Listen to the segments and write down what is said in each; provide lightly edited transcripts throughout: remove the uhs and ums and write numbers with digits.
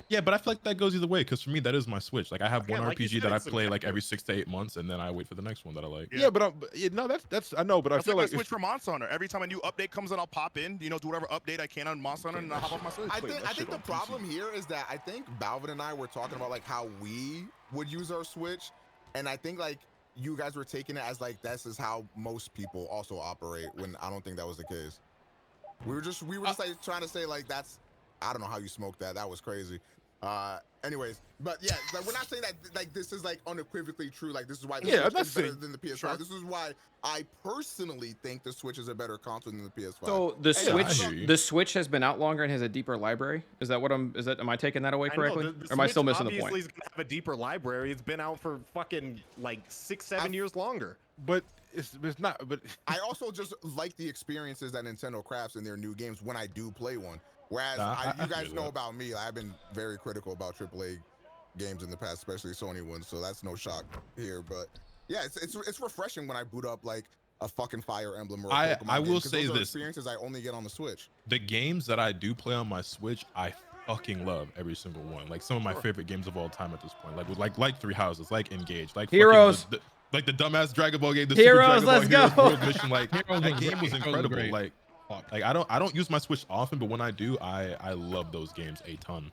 Yeah, but I feel like that goes either way because for me that is my Switch. Like I have one Again, like you RPG said, that I it's play like every subjective. 6 to 8 months, and then I wait for the next one that I like. Yeah. Yeah, yeah, no, that's I know, but I That's feel like my like Switch for Monster Hunter. Every time a new update comes in, I'll pop in, do whatever update I can on Monster Hunter, and I'll hop off my Switch. I Played think that I shit think the on PC. problem here is that I think Balvin and I were talking about like how we would use our Switch, and I think like you guys were taking it as like this is how most people also operate when I don't think that was the case. We were just like trying to say like that's I don't know how you smoked that. That was crazy. Anyways, but yeah, like we're not saying that like this is like unequivocally true. Like this is why the Yeah, I'm Switch not is better saying- than the PS5. sure. This is why I personally think the Switch is a better console than the PS5. So the Hey, I Switch, hear you. the Switch has been out longer and has a deeper library. Is that what am I taking that away I know, correctly? the Or am I still Switch missing the obviously point? is gonna have a deeper library. It's been out for fucking like 6-7 years longer. but it's not. But I also just like the experiences that Nintendo crafts in their new games when I do play one. Whereas I you guys feel know that. about me, I've been very critical about AAA games in the past, especially Sony ones. So that's no shock here. But yeah, it's refreshing when I boot up like a fucking Fire Emblem or a Pokemon I game, will 'cause say those are this. experiences I only get on the Switch. The games that I do play on my Switch, I fucking love every single one. Like some of my favorite games of all time at this point. Like with like Three Houses, like Engage, like fucking Heroes. like the dumbass Dragon Ball game, the Heroes, Super Dragon Ball let's Heroes go. World Mission. Like Heroes that was game great. was Heroes was incredible. great. Like I don't use my Switch often, but when I do, I love those games a ton.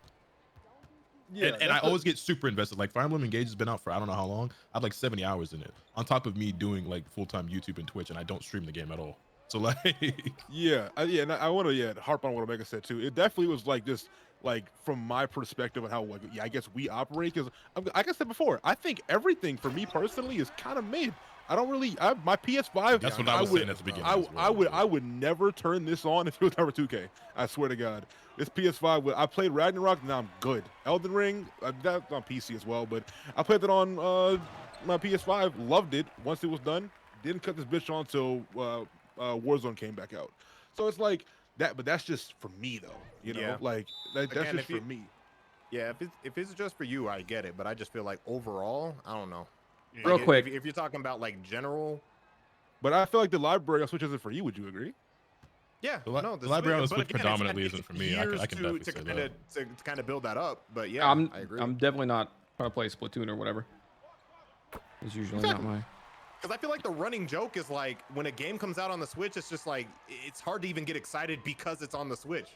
yeah, And I always get super invested. Like Fire Emblem Engage has been out for I don't know how long. I have like 70 hours in it. On top of me doing like full-time YouTube and Twitch, and I don't stream the game at all. So like yeah, and I want to harp on what Omega said too. It definitely was like just like from my perspective on how like I guess we operate because like I said before, I think everything for me personally is kind of made. I don't really. My PS5. that's what I was saying at the beginning. as I well. would never turn this on if it was never 2K. I swear to God, this PS5. I played Ragnarok. Now I'm good. Elden Ring. That's on PC as well, but I played that on my PS5. Loved it once it was done. Didn't cut this bitch on till Warzone came back out. So it's like that. But that's just for me though. You know, Yeah. like that's Again, just if for you- me. Yeah, if it's just for you, I get it. But I just feel like overall, I don't know. Like, Real quick. if you're talking about like general, But I feel like the library on Switch isn't for you. Would you agree? yeah, The li- no, the library on the but Switch again, it's predominantly gonna isn't take for me. I can years definitely to say kind that. to kind of build that up. But yeah, I agree. I'm definitely not gonna play Splatoon or whatever. It's usually not my. Because I feel like the running joke is like when a game comes out on the Switch, it's just like it's hard to even get excited because it's on the Switch.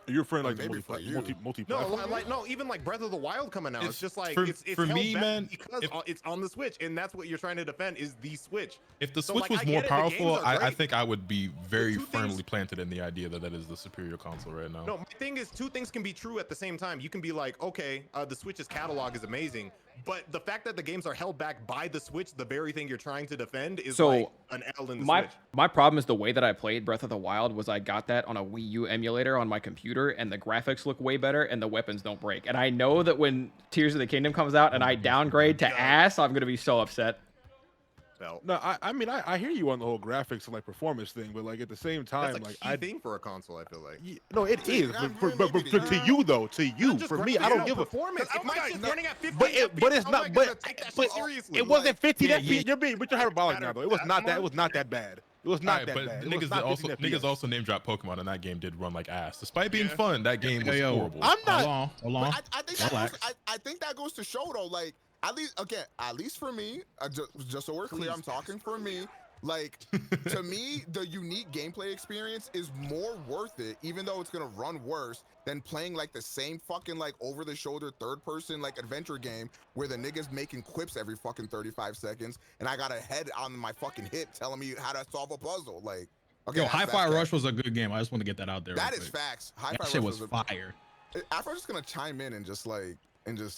You're a friend like Maybe for you. multi. No, no, even like Breath of the Wild coming out, it's just like for- it's for held me, back man, because if- it's on the Switch, and that's what you're trying to defend is the Switch. If the So, Switch like, was I more get it, the games powerful, are I great. think I would be very two firmly things- planted in the idea that that is the superior console right now. No, my thing is two things can be true at the same time. You can be like, okay, the Switch's catalog is amazing, but the fact that the games are held back by the Switch, the very thing you're trying to defend, is So, like an L in the My Switch. my problem is the way that I played Breath of the Wild was I got that on a Wii U emulator on my computer, and the graphics look way better, and the weapons don't break. And I know that when Tears of the Kingdom comes out and I downgrade to ass, I'm gonna be so upset. Belt. No, I mean I hear you on the whole graphics and like performance thing, but like at the same time, That's a like key thing for a console. I feel like. no, it is. But to you though, to you, Just for me, graphics, I don't no give a. performance. If my shit's running at 50, But it's I'm not. gonna But, take that but shit seriously. it wasn't 50. Yeah, That you're being, but you're hyperbolic now though. It was not that. It was not that bad. It was not Alright, that but bad. It was niggas not also 50 niggas FPS. also name drop Pokemon, and that game did run like ass. Despite being Yeah. fun, that game was Yo, horrible. I'm not. Hold on. But I think that Relax. goes, I think that goes to show though, like at least for me, just so we're clear, I'm talking for me. Like to me, the unique gameplay experience is more worth it, even though it's gonna run worse than playing like the same fucking like over-the-shoulder third-person like adventure game where the niggas making quips every fucking 35 seconds, and I got a head on my fucking hip telling me how to solve a puzzle. Like, okay, Yo, that's Hi-Fi facts. Rush was a good game. I just want to get that out there. That real is quick. facts. That Hi-Fi shit Rush was a- fire. Afro's just gonna chime in and just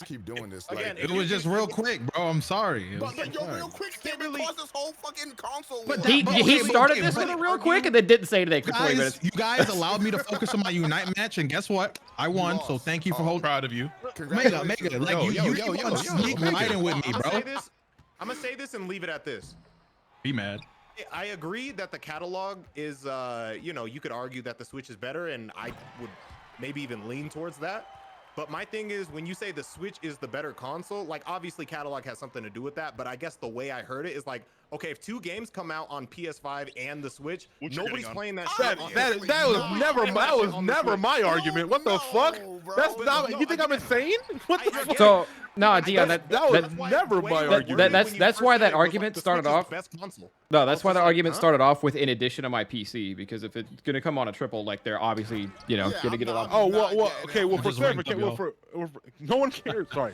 keep doing this. Like, Again, It was just real quick, bro. I'm sorry. It but was yo, fire. real quick statement caused this whole fucking console. But war. that- He but he okay, started okay, this but with a real quick and then didn't say anything for 20 minutes. You guys allowed me to focus on my Unite match, and guess what? I won. So lost. thank you for Oh. holding. Proud of you. Mega, Congratulations. like Yo, you yo, yo, keep yo, on yo, sneak Mega. riding with me, I'm bro. gonna say this and leave it at this. Be mad. I agree that the catalog is, you know, you could argue that the Switch is better, and I would maybe even lean towards that. But my thing is, when you say the Switch is the better console, like obviously catalog has something to do with that. But I guess the way I heard it is like, okay, if 2 games come out on PS5 and the Switch, What you nobody's getting on? playing that. That shit on- that was never my argument. What the fuck? bro. That's But not. no, You think I'm again, insane? What the I fuck? get So no, Dion, That that was That's why never the way my you were argument. wording That's- when you that's first why said that it was argument the started Switch is off- the best console. No, I that's was why just the like, argument huh? started off with in addition to my PC, because if it's gonna come on a triple, like they're obviously, Yeah, gonna get a lot. Oh Not well, getting okay. it. Well, for Just ranked clarification, up, no one cares. Sorry,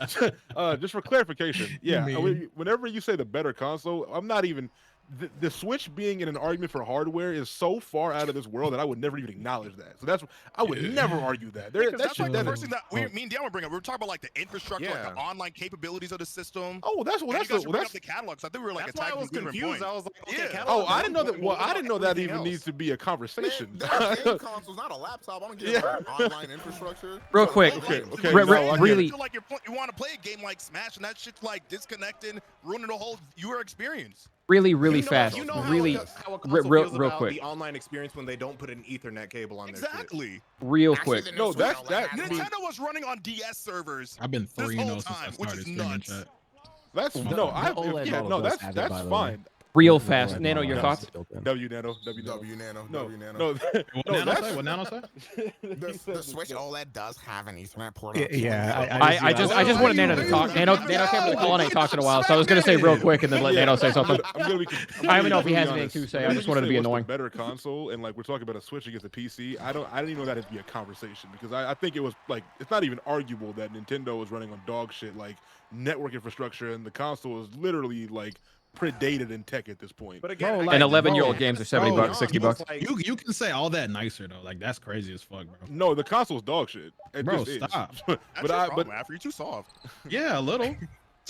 just for clarification. Yeah, mean? whenever you say the better console, I'm not even. The Switch being in an argument for hardware is so far out of this world that I would never even acknowledge that. So that's I would never argue that. There, Because that that's shit, like the that first is- thing that me and Dion would bring up. We were talking about like the infrastructure, like the Yeah. online capabilities of the system. Oh, that's And what you guys that's were bringing that's. up the catalogs. I think we were like That's why I attacking was different confused. points. I was like, okay, Yeah. catalog Oh, I is didn't know that. one Well, point. What I didn't know about that everything even else? needs to be a conversation. There's game consoles, not a laptop. I don't give Yeah. a online infrastructure. Real So, quick, like, okay, Re- no, re- I get it. really, Feel like you want to play a game like Smash and that shit's like disconnecting, ruining the whole your experience. really You know- fast, you know how really, how a console real feels real about quick, the online experience when they don't put an Ethernet cable on their shit. Exactly. real Actually, quick. the new No, Switch that's- OLED that- has I mean- Nintendo was running on DS servers. I've been This 3-0 whole since I time, which started is streaming nuts. chat. That's The- no, the I OLED yeah, model no, does that's have it, that's by the way. fine. Real The fast. OLED Nano, model your has thoughts? it built in. W Nano, W Nano. W Nano, No, W Nano. no, What no, Nano that's say? What Nano say? The Switch OLED does have an Ethernet port. Yeah, I just wanted Nano to talk. Nano came to the call and ain't talked in a while, so I was gonna say real quick and then let Yeah, Nano say something. I'm gonna be, I don't even know if he completely has anything honest. to say. I Whenever just you wanted to say be what's the annoying. better console, and like we're talking about a Switch against a PC. I didn't even know that'd be a conversation because I think it was like it's not even arguable that Nintendo was running on dog shit like network infrastructure, and the console is literally like predated in tech at this point. But again, Bro, I like- And get- 11-year-old bro, games are bro, 70 bucks, Jan, 60 he was bucks. like- You can say all that nicer though. Like that's crazy as fuck, bro. No, the console's dog shit. It Bro, just is. stop. That's but your I problem, but Afro. You're too soft. Yeah, a little.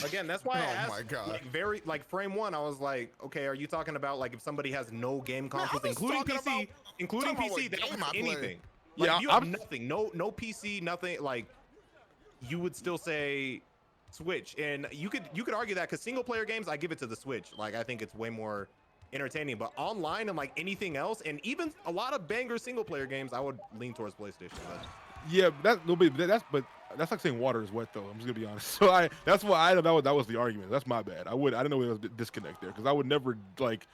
Again, that's why I Oh asked. my God. Like very like frame one, I was like, okay, are you talking about like if somebody has no game Man, I consoles, was including talking PC, about- including talking about PC, what they don't game have I play. anything. Like, Yeah, if you have I'm- nothing, no PC, nothing. Like you would still say Switch, and you could argue that because single player games, I give it to the Switch. Like I think it's way more entertaining, but online and like anything else, and even a lot of banger single player games, I would lean towards PlayStation. But yeah, that's like saying water is wet though. I'm just gonna be honest. So that's why I don't know that was the argument. That's my bad. I didn't know there was a disconnect there because I would never like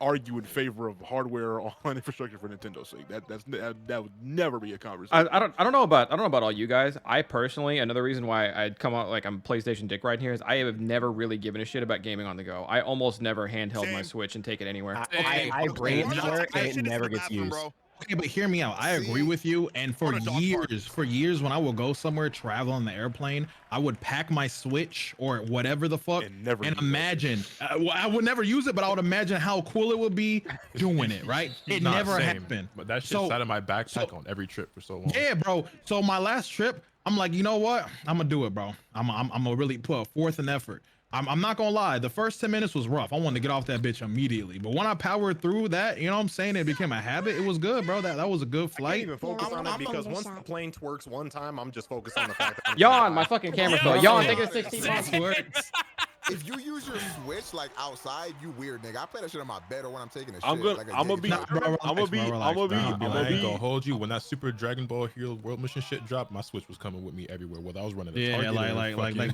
argue in favor of hardware on infrastructure for Nintendo's sake. That would never be a conversation. I don't know about all you guys. I personally, another reason why I'd come out like I'm PlayStation dick right here is I have never really given a shit about gaming on the go. I almost never handheld my Same. Switch and take it anywhere. I bring it Order there that and shit it into never the gets bathroom, used. bro. Okay, but hear me out. I agree with you. And for Or the dog years, when I would go somewhere, travel on the airplane, I would pack my Switch or whatever the fuck, And never use that imagine. Well, I would never use it, but I would imagine how cool it would be doing it. Right? It Nah, never same. happened. But that shit So- sat in my backpack so- on every trip for so long. Yeah, bro. So my last trip, I'm like, you know what? I'm gonna do it, bro. I'm gonna really put forth an effort. I'm not gonna lie. The first 10 minutes was rough. I wanted to get off that bitch immediately. But when I powered through that, you know what I'm saying? It became a habit. It was good, bro. That was a good I can't flight. even focus on it I'm because on once the plane twerks one time, I'm just focused on the fact that I'm Yawn, my fucking camera fell. Yawn, take it 16 months. If you use your Switch like outside, you weird nigga. I play that shit on my bed or when I'm taking a shit. I'm gonna- like a I'm gonna dick be- joke. Bro, relax, I'm gonna be- bro, I'm relax, gonna bro. be- I'll I'm be gonna I like, ain't gonna hold you. When that Super Dragon Ball Hero World Mission shit dropped, my Switch was coming with me everywhere. Whether I was running the yeah, Target or like fucking-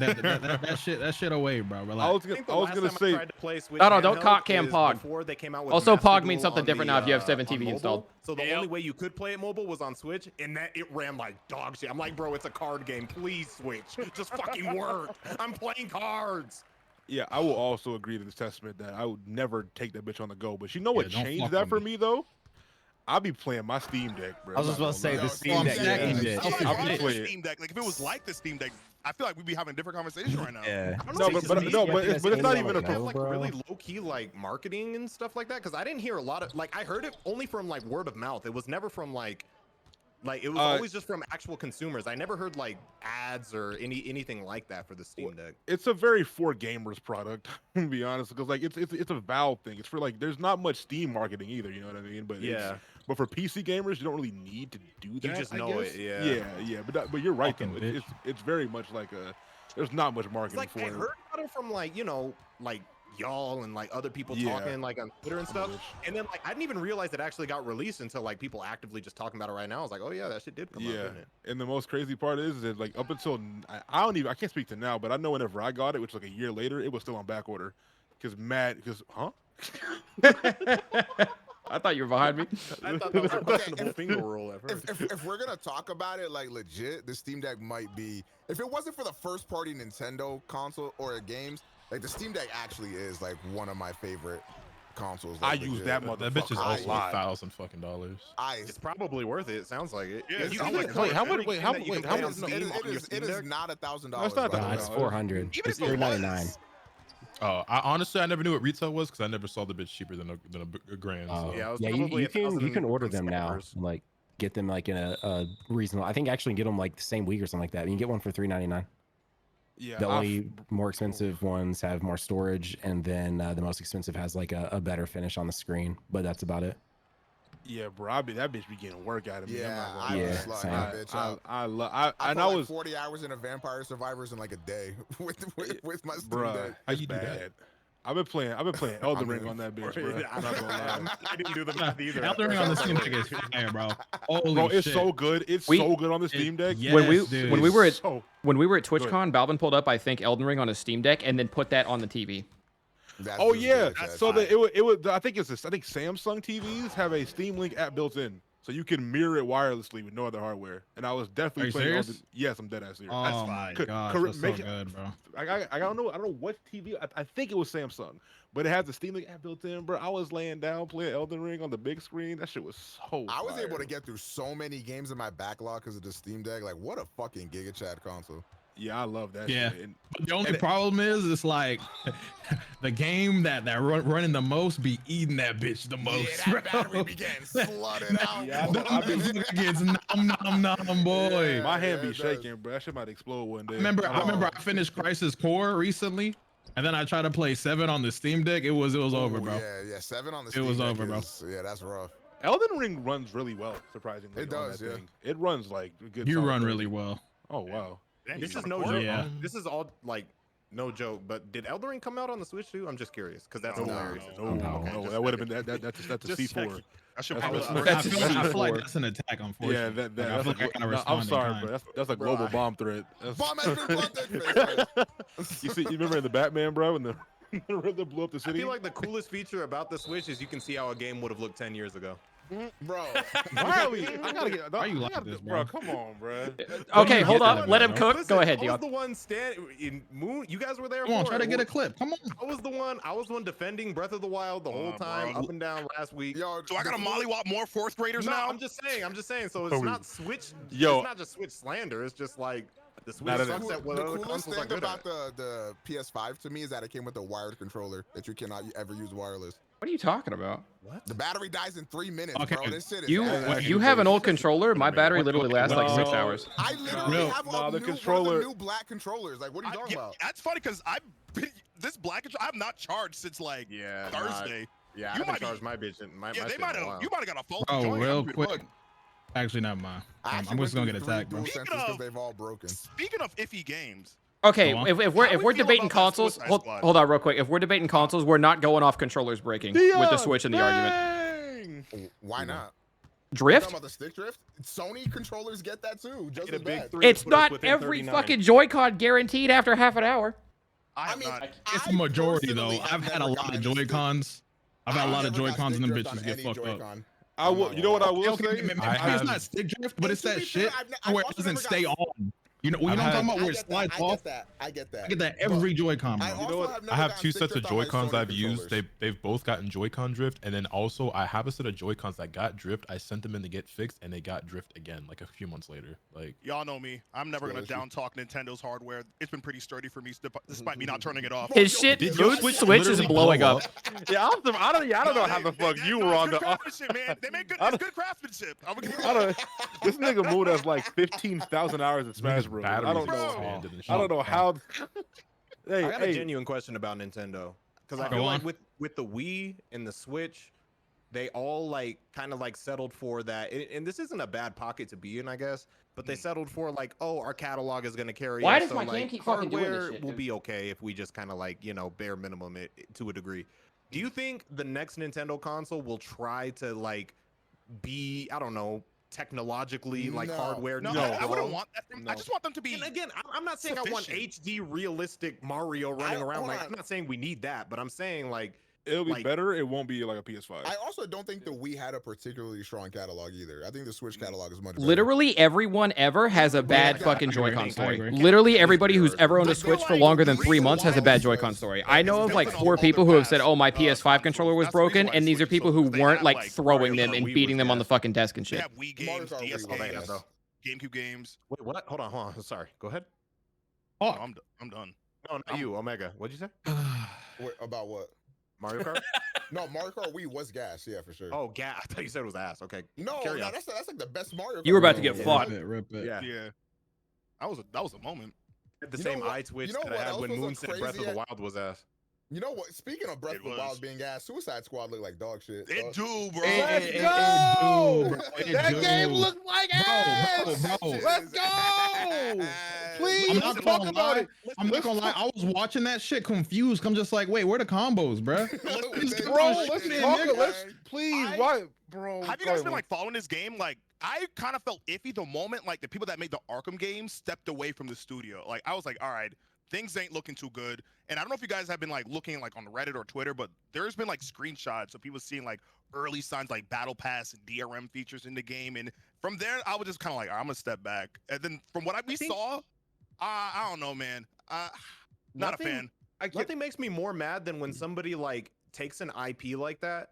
that shit away, bro. I Relax. was I think the gonna last time I say tried to play Switch No, don't handheld cock Cam is Pog. before they came out with Also, Master Pog means Duel something on different the, now if you have 7 on TV mobile. installed. So the only way you could play it mobile was on Switch, and that it ran like dog shit. I'm like, bro, it's a card game. Please Switch, just fucking work. I'm playing cards. yeah, I will also agree to this testament that I would never take that bitch on the go. But you know what Yeah, don't changed fuck that with for me. me though? I'll be playing my Steam Deck, bro. I was just I'm about to say not the gonna Steam I'm Deck saying. changed Yeah. it. I like I'll the play it. Steam Deck. Like if it was like the Steam Deck, I feel like we'd be having a different conversation right now. Yeah. No, but it's not even a. They have like bro. really low key like marketing and stuff like that. Because I didn't hear a lot of like I heard it only from like word of mouth. It was never from like it was always just from actual consumers. I never heard like ads or anything like that for the Steam Deck. It's a very for gamers product, to be honest, because like it's a Valve thing. It's for like there's not much Steam marketing either. You know what I mean? But Yeah. but for PC gamers, you don't really need to do that. just I know guess. it, yeah. Yeah. But you're right Fucking though. It's very much like a. There's not much It's marketing like for I it. heard about it from like like y'all and like other people Yeah. talking like on Twitter and stuff. wish. And then like I didn't even realize it actually got released until like people actively just talking about it right now. I was like, oh yeah, that shit did come out, Yeah, didn't it? and the most crazy part is that like up until I can't speak to now, but I know whenever I got it, which was like a year later, it was still on back order because huh? I thought you were behind me. I thought that was a Okay, questionable if- finger roll at first. If we're gonna talk about it like legit, the Steam Deck might be. If it wasn't for the first party Nintendo console or games, like the Steam Deck actually is like one of my favorite consoles. I Like, use legit. that That bitch is motherfucker also a lot. $1,000 It's probably worth it. It sounds like it. Yeah, Yeah, it you sounds can like get it. Wait, how every much- wait, game how- that you wait, can how play on much- no, Steam on your It Steam is Deck. not $1,000. No, it's not by the $1,000. way. It's 400. Even It's if it 399. was, I honestly, I never knew what retail was because I never saw the bitch cheaper than a grand. Oh, So. Yeah, it was yeah, probably you can 1,000 order them now. subscribers. And, like get them like in a reasonable. I think actually get them like the same week or something like that. You can get one for $399. Yeah, The only more expensive ones have more storage, and then the most expensive has like a better finish on the screen. But that's about it. yeah, bro, that bitch be getting work out of me. I'm Yeah, not I gonna Yeah, lie. just like same. that bitch out. I love I and put I like was 40 hours in a Vampire Survivors in like a day with my Steam bruh, Deck. How it's you do that? bad. I've been playing Elden I'm Ring in on that bitch, I bro. I'm not gonna lie. I didn't do the math either. Elden Ring on the Steam Deck is fire, bro. Holy Bro, it's shit. so good. It's We- so good on the Steam Deck. Yes, when we dude. when we were at So, when we were at ahead. TwitchCon, Balvin pulled up I think Elden Ring on his Steam Deck and then put that on the TV. That's oh just yeah, good, Chad. so it was. I think I think Samsung TVs have a Steam Link app built in, so you can mirror it wirelessly with no other hardware. And I was definitely Are you playing. serious? Yes, I'm dead ass serious. Oh my Could- gosh, could that's so make it- good, bro. I don't know what TV. I think it was Samsung, but it has the Steam Link app built in, bro. I was laying down playing Elden Ring on the big screen. That shit was so. I was fire. able to get through so many games in my backlog because of the Steam Deck. Like, what a fucking Giga Chad console. Yeah, I love that. Yeah. Shit. And But the only And- problem is, it's like the game that running the most be eating that bitch the most. Yeah, that bro. battery be getting flooded out. Yeah, That I've been- motherfucker gets nom, boy. Yeah. my hand be it does. shaking, bro. That shit might explode one day. I remember Oh. I finished Crisis Core recently, and then I tried to play 7 on the Steam Deck. It was over, Ooh, bro. Yeah, 7 on the It Steam was Deck over, bro. Yeah, that's rough. Elden Ring runs really well, surprisingly. It on does, that yeah. thing. It runs like a good. You solid run 30. really well. Oh wow. Damn, This you is got a no core? joke. Yeah. This is all like no joke. But did Elden Ring come out on the Switch too? I'm just curious because that's No, hilarious. no, Okay, no, just that would have checking. been that's a Just C4. checking. I should That's probably. what- I That's feel, a I feel like C4. that's an attack, unfortunately. Yeah, Like, I that's feel like, like I gotta no, respond I'm in sorry, kind. bro. That's a global Bruh. bomb threat. That's, Bomb has been planted. you see, you remember in the Batman, bro, when the that blew up the I city? feel like the coolest feature about the Switch is you can see how a game would have looked 10 years ago. Bro, Why are we? I gotta get. Why you I like gotta- this, bro? bro? Come on, bro. Okay, you hold get on. that, Let him bro? cook. Go ahead, I was Dion. the one in Moon. You guys were there. Come on, for try to it. get a clip. Come on. I was the one defending Breath of the Wild the whole time, bro. up and down last week. yo, So I got to the- mollywop more fourth graders No, now. I'm just saying. So it's Oh, not Switch. yo. It's not just Switch slander. It's just like the Switch Not sucks at what the other coolest consoles are thing good about at. the PS5 to me is that it came with a wired controller that you cannot ever use wireless. What are you talking about? The battery dies in 3 minutes, Okay. bro. This shit is You ass. you have an old controller. My battery Wait, literally wait, lasts like 6 no. hours. I literally No, have no, a the new, controller- one of the new black controllers. Like, what are you talking about? That's funny because this black control. I have not charged since like Yeah, Thursday. Yeah, You I might haven't be- charged my bitch in my Yeah, my they shit might in a have. while. You might have got a faulty Bro, joint. real I'm quick. bugging. Actually, not mine. I I'm actually just went gonna get through attacked, bro. three Speaking DualSenses because of- they've all broken. Speaking of iffy games, Okay, Go on. if How we're we feel debating about that consoles, Suicide hold, Squad? hold on real quick. If we're debating consoles, we're not going off controllers breaking with the Dion, Switch in the argument. dang! Why not? You Drift? talking about the stick drift? Sony controllers get that too, just Get a as big bad. 3 to It's put us not within every 39. fucking Joy-Con guaranteed after half an hour. I I have mean, not. It's I a majority though. personally have I've had a never lot of gotten a stick- Joy-Cons. I've had a lot of never got Joy-Cons and them stick drift bitches on get any fucked up. Joy-Con. I will. You know what I will Okay, say? maybe I it's have- not stick drift, but it's And to that be shit fair, I've where it also doesn't never got- stay on. You know what I'm I've talking had- about? Where it get that. slides I off. get that. I get that. I get that every Joy-Con, I bro. also what? have I never have gotten two stick sets of drift on my Joy-Cons Sony I've used. controllers. They've both gotten Joy-Con drift, and then also I have a set of Joy-Cons that got drift. I sent them in to get fixed, and they got drift again like a few months later. Like Y'all know me. I'm never gonna Sure, down talk Nintendo's hardware. It's been pretty sturdy for me, despite me not turning it off. His shit, Did your yours Switch is literally blowing blow up. Yeah, I don't know how the fuck you were on good the. craftsmanship, man. They make good, it's good craftsmanship. I don't. This nigga moved us like 15,000 hours in Smash Bros. I don't batteries know. expanded and I don't shit. know how. Hey, I got a hey. genuine question about Nintendo because I Go feel like on. with the Wii and the Switch, they all like kind of like settled for that. And this isn't a bad pocket to be in, I guess. but they settled for like, oh, our catalog is going to carry Why us, does so, my like, game keep fucking doing this hardware shit, will dude? be okay if we just kind of like, you know, bare minimum it to a degree. Do you think the next Nintendo console will try to like be, I don't know, technologically like No. hardware? No, No, I wouldn't neutral? want that. No. I just want them to be. And again, I'm not saying I want sufficient. HD realistic Mario running around. hold Like, on. I'm not saying we need that, but I'm saying like, It'll be like- better. It won't be like a PS5. I also don't think the Wii had a particularly strong catalog either. I think the Switch catalog is much better. Literally everyone ever has a bad Yeah, fucking I agree, Joy-Con I story. agree. Literally everybody who's ever owned a I feel Switch for like longer than the 3 reason months has a why bad it's Joy-Con was- story. it's I know of built like on 4 older people who have said, past, "Oh, my PS5 controller was that's the reason broken," why and the these are Switch is people so who good. They weren't have, like like, throwing Mario them Kart and Wii beating was them on the gas. fucking desk and They shit. have Wii Mario games, Kart Wii DS was Omega, games, though. GameCube games. Wait, what? Hold on. Sorry. Go ahead. Oh, No, I'm done. No, not you, Omega. What'd you say? Wait, about what? Mario Kart? No, Mario Kart Wii was gas, yeah, for sure. Oh, gas. I thought you said it was ass. Okay. no, carry on. that's like the best Mario. You were Kart about to game. get rip fucked. it, rip it. Yeah. Yeah, that was a moment. The You same know what- eye twitch you know that I what had else when was a Moon said Breath of crazy the ass- Wild was ass. You know what? Speaking of Breath It of the was. Wild being gas, Suicide Squad looked like dog shit. It do, bro. Let's Hey, go! dude, That dude. game looked like ass! bro. Let's go! Please, I'm let's not talk gonna about lie. it. I'm not gonna lie. I was watching that shit confused. I'm just like, wait, where the combos, bruh? Bro, let's Shit, talk. nigga. Let's please. Why, bro? Have you go guys ahead, been man. like following this game? Like, I kind of felt iffy the moment like the people that made the Arkham games stepped away from the studio. Like, I was like, all right, things ain't looking too good. And I don't know if you guys have been like looking like on Reddit or Twitter, but there's been like screenshots of people seeing like early signs like Battle Pass and DRM features in the game. And from there, I was just kind of like, all right, I'm gonna step back. And then from what we think- saw, I don't know, man. Not a Nothing- fan. Nothing makes me more mad than when somebody like takes an IP like that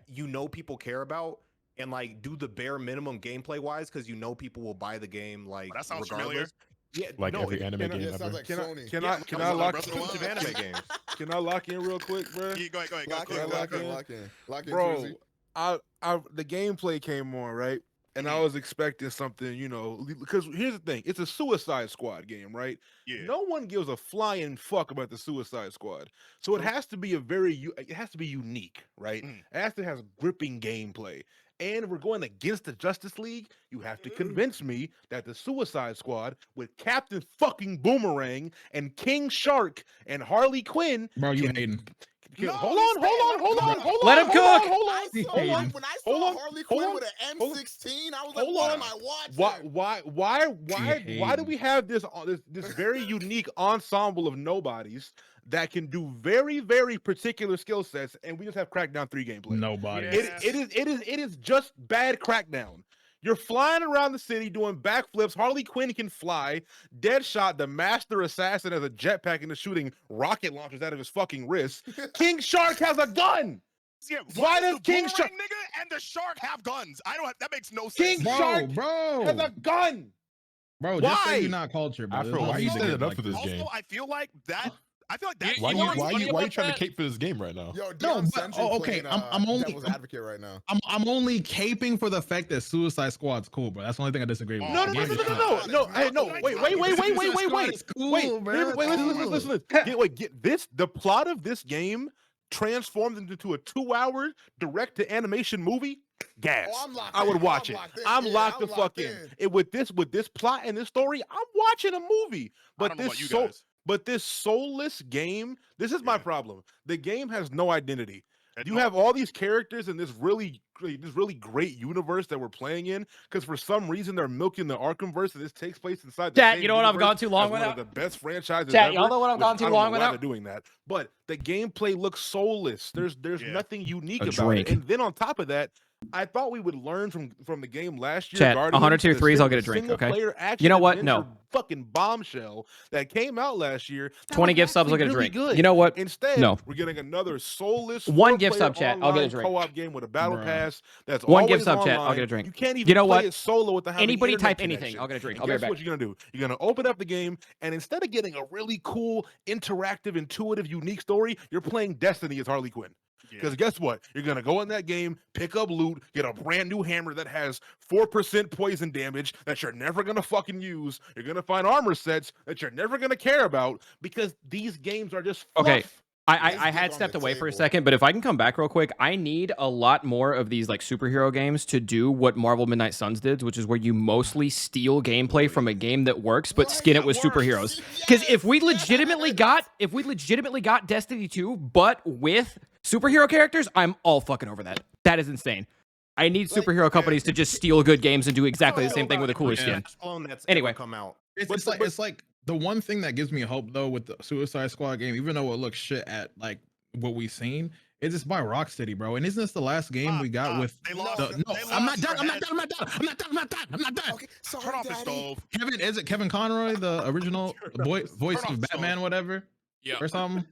you know people care about and like do the bare minimum gameplay wise because you know people will buy the game like that sounds regardless. familiar. Yeah, Like no, every it- anime can I- game Yeah, it ever. sounds like Can I Sony. can yeah, I can comes I with lock Breath of the Wild anime games. can I lock in real quick, bro? Yeah, go ahead. Lock Go in, ahead. Can I lock in, lock in, Bro, Drizzy. I the gameplay came on, right? And I was expecting something, you know, because here's the thing, it's a Suicide Squad game, right? Yeah. No one gives a flying fuck about the Suicide Squad, so it has to be it has to be unique, right? Mm. It has to have gripping gameplay. And if we're going against the Justice League, you have to convince me that the Suicide Squad with Captain fucking Boomerang and King Shark and Harley Quinn. Bro, you can- hating. can- No, hold he's on, hold on. Let him hold cook. on, hold on. I saw, Hold on, when I hold saw on, Harley hold Quinn on, with an hold on. M16, I was like, Hold what on. am I watching? Why do we have this very unique ensemble of nobodies that can do very, very particular skill sets, and we just have Crackdown 3 gameplay? Nobody. Yeah. It is just bad Crackdown. You're flying around the city doing backflips. Harley Quinn can fly. Deadshot, the master assassin, has a jetpack and is shooting rocket launchers out of his fucking wrist. King Shark has a gun. Yeah, Why does the King Boomerang Shark- nigga and the shark have guns? I don't. That makes no King sense. Bro, Shark bro, has a gun. bro. Just Why? say you're not cultured, bro. Afro, There's no why you need to set get it up like for this Also, game? I feel like that. I feel like that. Why you know you what's why funny you why you about trying that? to cape for this game right now? Yo, No, Dion but- Sentry oh, okay, playing, I'm only- Devil's Advocate right now. I'm only caping for the fact that Suicide Squad's cool, bro. That's the only thing I disagree with. No, The no, no, game no, is no, trash. no, no. Hey, no. Wait. It's cool, Wait, bro. wait, It's listen, cool. listen. Get this. The plot of this game transformed into a 2-hour direct-to-animation movie. Gas. Oh, I'm locked I would in. watch I'm it. locked in. I'm Yeah, locked the I'm fuck locked in. in. With this plot and this story, I'm watching a movie. I But don't know this about you soul, guys. but this soulless game. This is my Yeah. problem. The game has no identity. And You no- have all these characters in this really great universe that we're playing in, because for some reason they're milking the Arkhamverse, and this takes place inside the Chat, same you know what I've universe gone too long as one of without? the best franchises Chat, ever, y'all know what I've which gone too I don't know long why without? they're doing that. But the gameplay looks soulless. There's Yeah. nothing unique A about drink. it. And then on top of that, I thought we would learn from the game last year. Chat, Guardians, 102 the threes, I'll sing- get a drink, okay? single-player action You know what? No. adventure fucking bombshell that came out last year. that 20 was gift subs, I'll actually get a really drink. good. You know what? Instead, No. we're getting another soulless One gift four-player sub, chat, I'll get a online drink. co-op game with a battle Bruh. pass that's One always gift sub, chat, I'll online. get a drink. You can't even You know play what? it solo without having Anybody internet type anything, connection. I'll get a drink. And I'll be right guess back. what you're gonna do? You're gonna open up the game, and instead of getting a really cool, interactive, intuitive, unique story, you're playing Destiny as Harley Quinn. Yeah. Because guess what? You're gonna go in that game, pick up loot, get a brand new hammer that has 4% poison damage that you're never gonna fucking use. You're gonna find armor sets that you're never gonna care about because these games are just fluff. Okay, I had stepped away for a second, but if I can come back real quick, I need a lot more of these like superhero games to do what Marvel Midnight Suns did, which is where you mostly steal gameplay from a game that works, but skin it with superheroes. Because if we legitimately got Destiny 2, but with superhero characters, I'm all fucking over that. That is insane. I need superhero companies to just steal good games and do exactly the same thing with a cooler skin. Anyway, come out. It's like the one thing that gives me hope though with the Suicide Squad game, even though it looks shit at like what we've seen, is it's by Rocksteady, bro. And isn't this the last game we got with? I'm not done. Okay, sorry, Turn off the Daddy. stove. Is it Kevin Conroy, the original voice off of the Batman, whatever, Yeah. or something?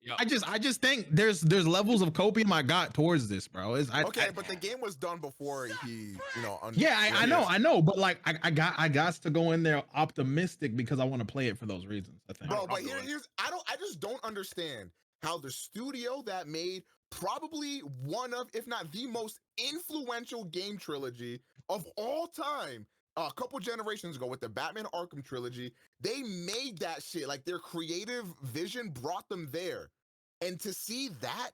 Yeah. I just think there's levels of copium I got towards this, bro. But the game was done before he, I know, but like I got to go in there optimistic because I want to play it for those reasons. I think. Bro, but here's I just don't understand how the studio that made probably one of, if not the most influential game trilogy of all time, a couple generations ago with the Batman Arkham trilogy, they made that shit. Like their creative vision brought them there. And to see that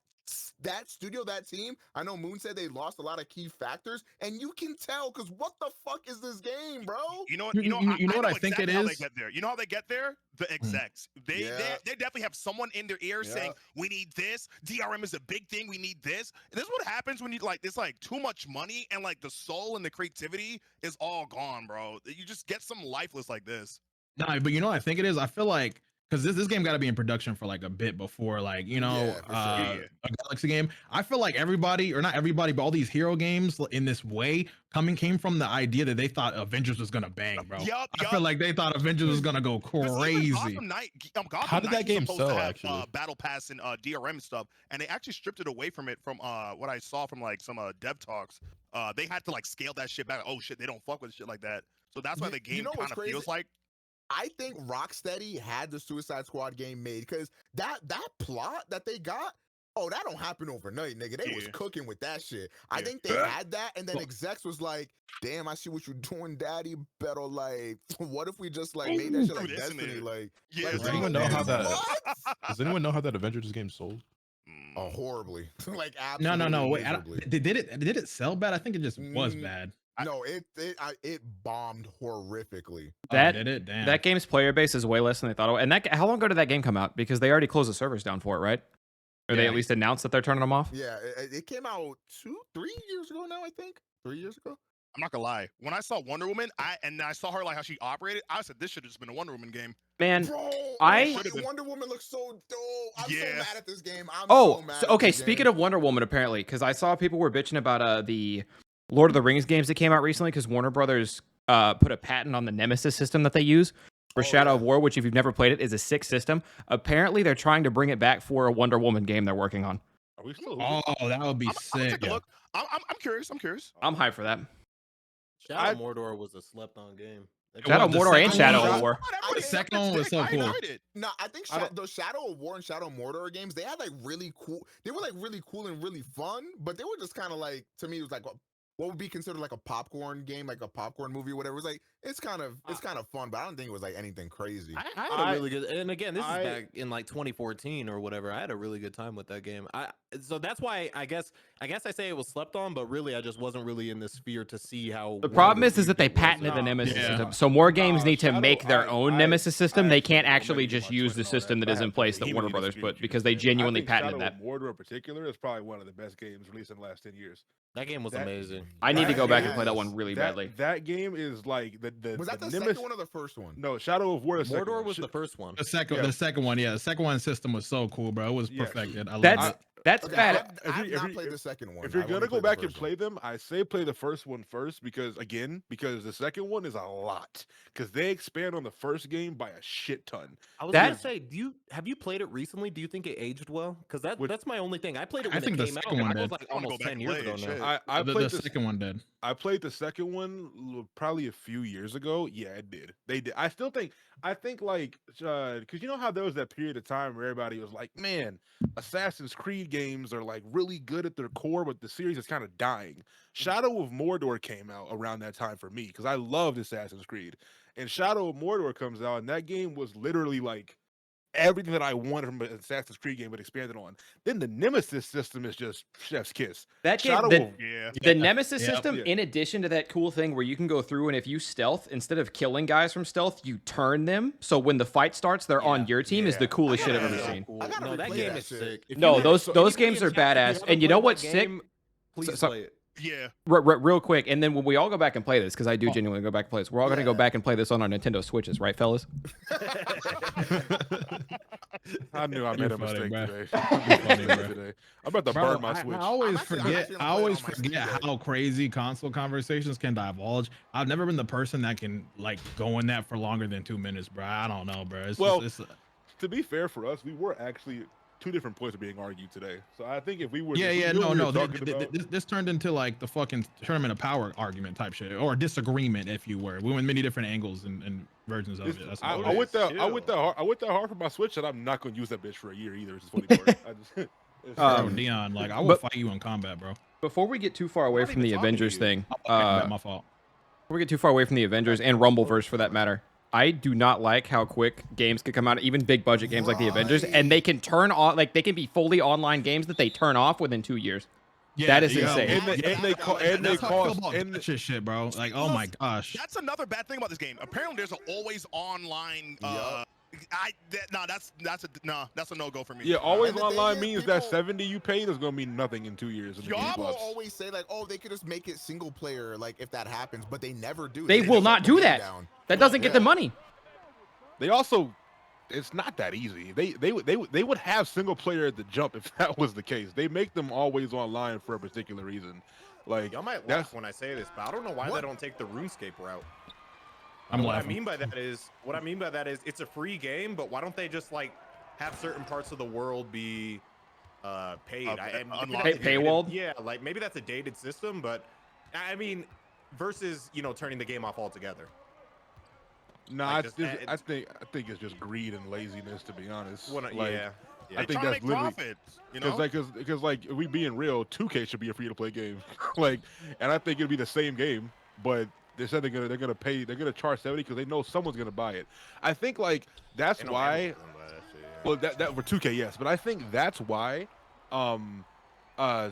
studio, that team, I know Moon said they lost a lot of key factors, and you can tell because what the fuck is this game, bro? You know what I think it How is? they get there. You know how they get there? The execs. They definitely have someone in their ear saying, "We need this. DRM is a big thing. We need this." And this is what happens when you like there's like too much money and like the soul and the creativity is all gone, bro. You just get some lifeless like this. Nah, but you know what I think it is? I feel like because this game got to be in production for like a bit before like a Galaxy game. I feel like everybody, or not everybody, but all these hero games in this way came from the idea that they thought Avengers was gonna bang, bro. I feel like they thought Avengers was gonna go crazy. How did that game sell? Actually, Battle Pass and DRM stuff, and they actually stripped it away from it from what I saw from like some dev talks. They had to like scale that shit back. Oh shit, they don't fuck with shit like that. So that's why the game kind of feels like. I think Rocksteady had the Suicide Squad game made because that plot that they got, that don't happen overnight, nigga. They was cooking with that shit. I think they had that, and then execs was like, "Damn, I see what you're doing, Daddy. Better like, what if we just like made that shit like Destiny? Like, does anyone know how that? Does anyone know how that Avengers game sold? Oh, horribly. Like, absolutely. No. Wait, did it sell bad? I think it just was bad. No, it bombed horrifically. That game's player base is way less than they thought. And how long ago did that game come out? Because they already closed the servers down for it, right? Or they at least announced that they're turning them off? Yeah, it came out 2-3 years ago now, I think. 3 years ago. I'm not gonna lie. When I saw Wonder Woman, I saw her like how she operated, I said this should have just been a Wonder Woman game. Man, bro, Wonder Woman looks so dope. I'm so mad at this game. Okay. Speaking of Wonder Woman, apparently, because I saw people were bitching about the Lord of the Rings games that came out recently, because Warner Brothers put a patent on the Nemesis system that they use for Shadow of War, which if you've never played it is a sick system. Apparently, they're trying to bring it back for a Wonder Woman game they're working on. Are we still? Oh, that would be sick. I'm curious. I'm hyped for that. Shadow of Mordor was a slept-on game. Shadow of Mordor and Shadow of War. The second one was so cool. No, I think the Shadow of War and Shadow of Mordor games, they had like really cool. They were like really cool and really fun, but they were just kind of like, to me, it was like what would be considered like a popcorn game, like a popcorn movie or whatever. It was like it's kind of fun, but I don't think it was like anything crazy. I had a really good, and again, this is back in like 2014 or whatever. I had a really good time with that game. So that's why I guess I say it was slept on, but really I just wasn't really in the sphere to see how. The problem is that they patented the Nemesis system, so more games need to make their own Nemesis system. They can't actually just use the system that is in place that Warner Brothers put, because they genuinely patented that. Mordor in particular is probably one of the best games released in the last 10 years. That game was amazing. I need to go back and play that one really badly. That game is like the was that the second one or the first one? No, Shadow of War. Mordor was the first one. The second one, yeah. The second one system was so cool, bro. It was perfected. I love it. That's bad. I've not played the second one. If you're gonna go back and play them, I say play the first one first, because the second one is a lot, because they expand on the first game by a shit ton. I was gonna say, have you played it recently? Do you think it aged well? Because that's my only thing. I played it when it came out. That was like almost 10 years ago now. I played the second one did. I played the second one probably a few years ago. Yeah, it did. They did. I think like because you know how there was that period of time where everybody was like, man, Assassin's Creed games are like really good at their core, but the series is kind of dying. Shadow of Mordor came out around that time for me, because I loved Assassin's Creed, and Shadow of Mordor comes out, and that game was literally like everything that I wanted from an Assassin's Creed game, but expanded on. Then the Nemesis system is just chef's kiss. That game, Shadow Wolf, Yeah. the Nemesis Yeah. system, in addition to that cool thing where you can go through and if you stealth, instead of killing guys from stealth, you turn them. So when the fight starts, they're on your team is the coolest shit I've ever seen. I gotta No, that replay game that is shit. sick. If No, you- those if games anybody are in chat, if badass. haven't And you know played what's that sick? game, Please So- play it. Yeah. Real quick, and then when we all go back and play this, because I do Oh. genuinely go back and play this, we're all gonna go back and play this on our Nintendo Switches, right, fellas? I knew I You're made a funny, mistake bruh. today. You're funny, bruh. today. I'm about to Bro, burn my Switch. I always I'm actually forget. gonna I play it always on my forget Steam Deck. how crazy console conversations can divulge. I've never been the person that can like go in that for longer than 2 minutes, bro. I don't know, bro. It's Well, just, it's, To be fair for us, we were actually two different points are being argued today. So I think if we were, yeah, if we yeah, knew what we no. were talking about- This turned into like the fucking tournament of power argument type shit, or disagreement, if you were. We went many different angles and versions of It's- it. That's I, all I it went is. that I went that hard. I went that hard for my Switch, and I'm not going to use that bitch for a year either. Which is funny part. I just, it's- Bro, Dion, like I will but- fight you in combat, bro. Before we get too far away not from the even talking to Avengers you. thing, My fault. before we get too far away from the Avengers and Rumbleverse for that matter, I do not like how quick games can come out, even big budget games like the Avengers, and they can turn on, like they can be fully online games that they turn off within 2 years. That is insane. and they That's how I feel cost about and that shit, bro. Like, oh my gosh. That's another bad thing about this game. Apparently, there's an always online. That's a no go for me. yeah, always And the thing online is, means that people- 70 you paid is going to mean nothing in 2 years. In the game People slots. always say like, oh, they could just make it single player, like if that happens, but they never do. They just will shut not the do game that. down. That doesn't get the Yeah. money. They also, it's not that easy. They would have single player at the jump if that was the case. They make them always online for a particular reason. Like Y'all might that's laugh when I say this, but I don't know why they don't take the RuneScape route. I'm what laughing. I mean by that is it's a free game, but why don't they just like have certain parts of the world be paid? And maybe unlocked. that's a dated- Paywalled? Yeah, like maybe that's a dated system, but I mean, versus turning the game off altogether. nah. Like, I think it's just greed and laziness, to be honest. Well, Like, yeah. I They're think trying to that's make literally profits. You know. because like if we being real, 2K should be a free to play game. Like, and I think it'd be the same game, but they said they're gonna charge 70 because they know someone's gonna buy it. I think like that's They know why. everyone's gonna buy that shit, yeah. Well, that for 2K, yes, but I think that's why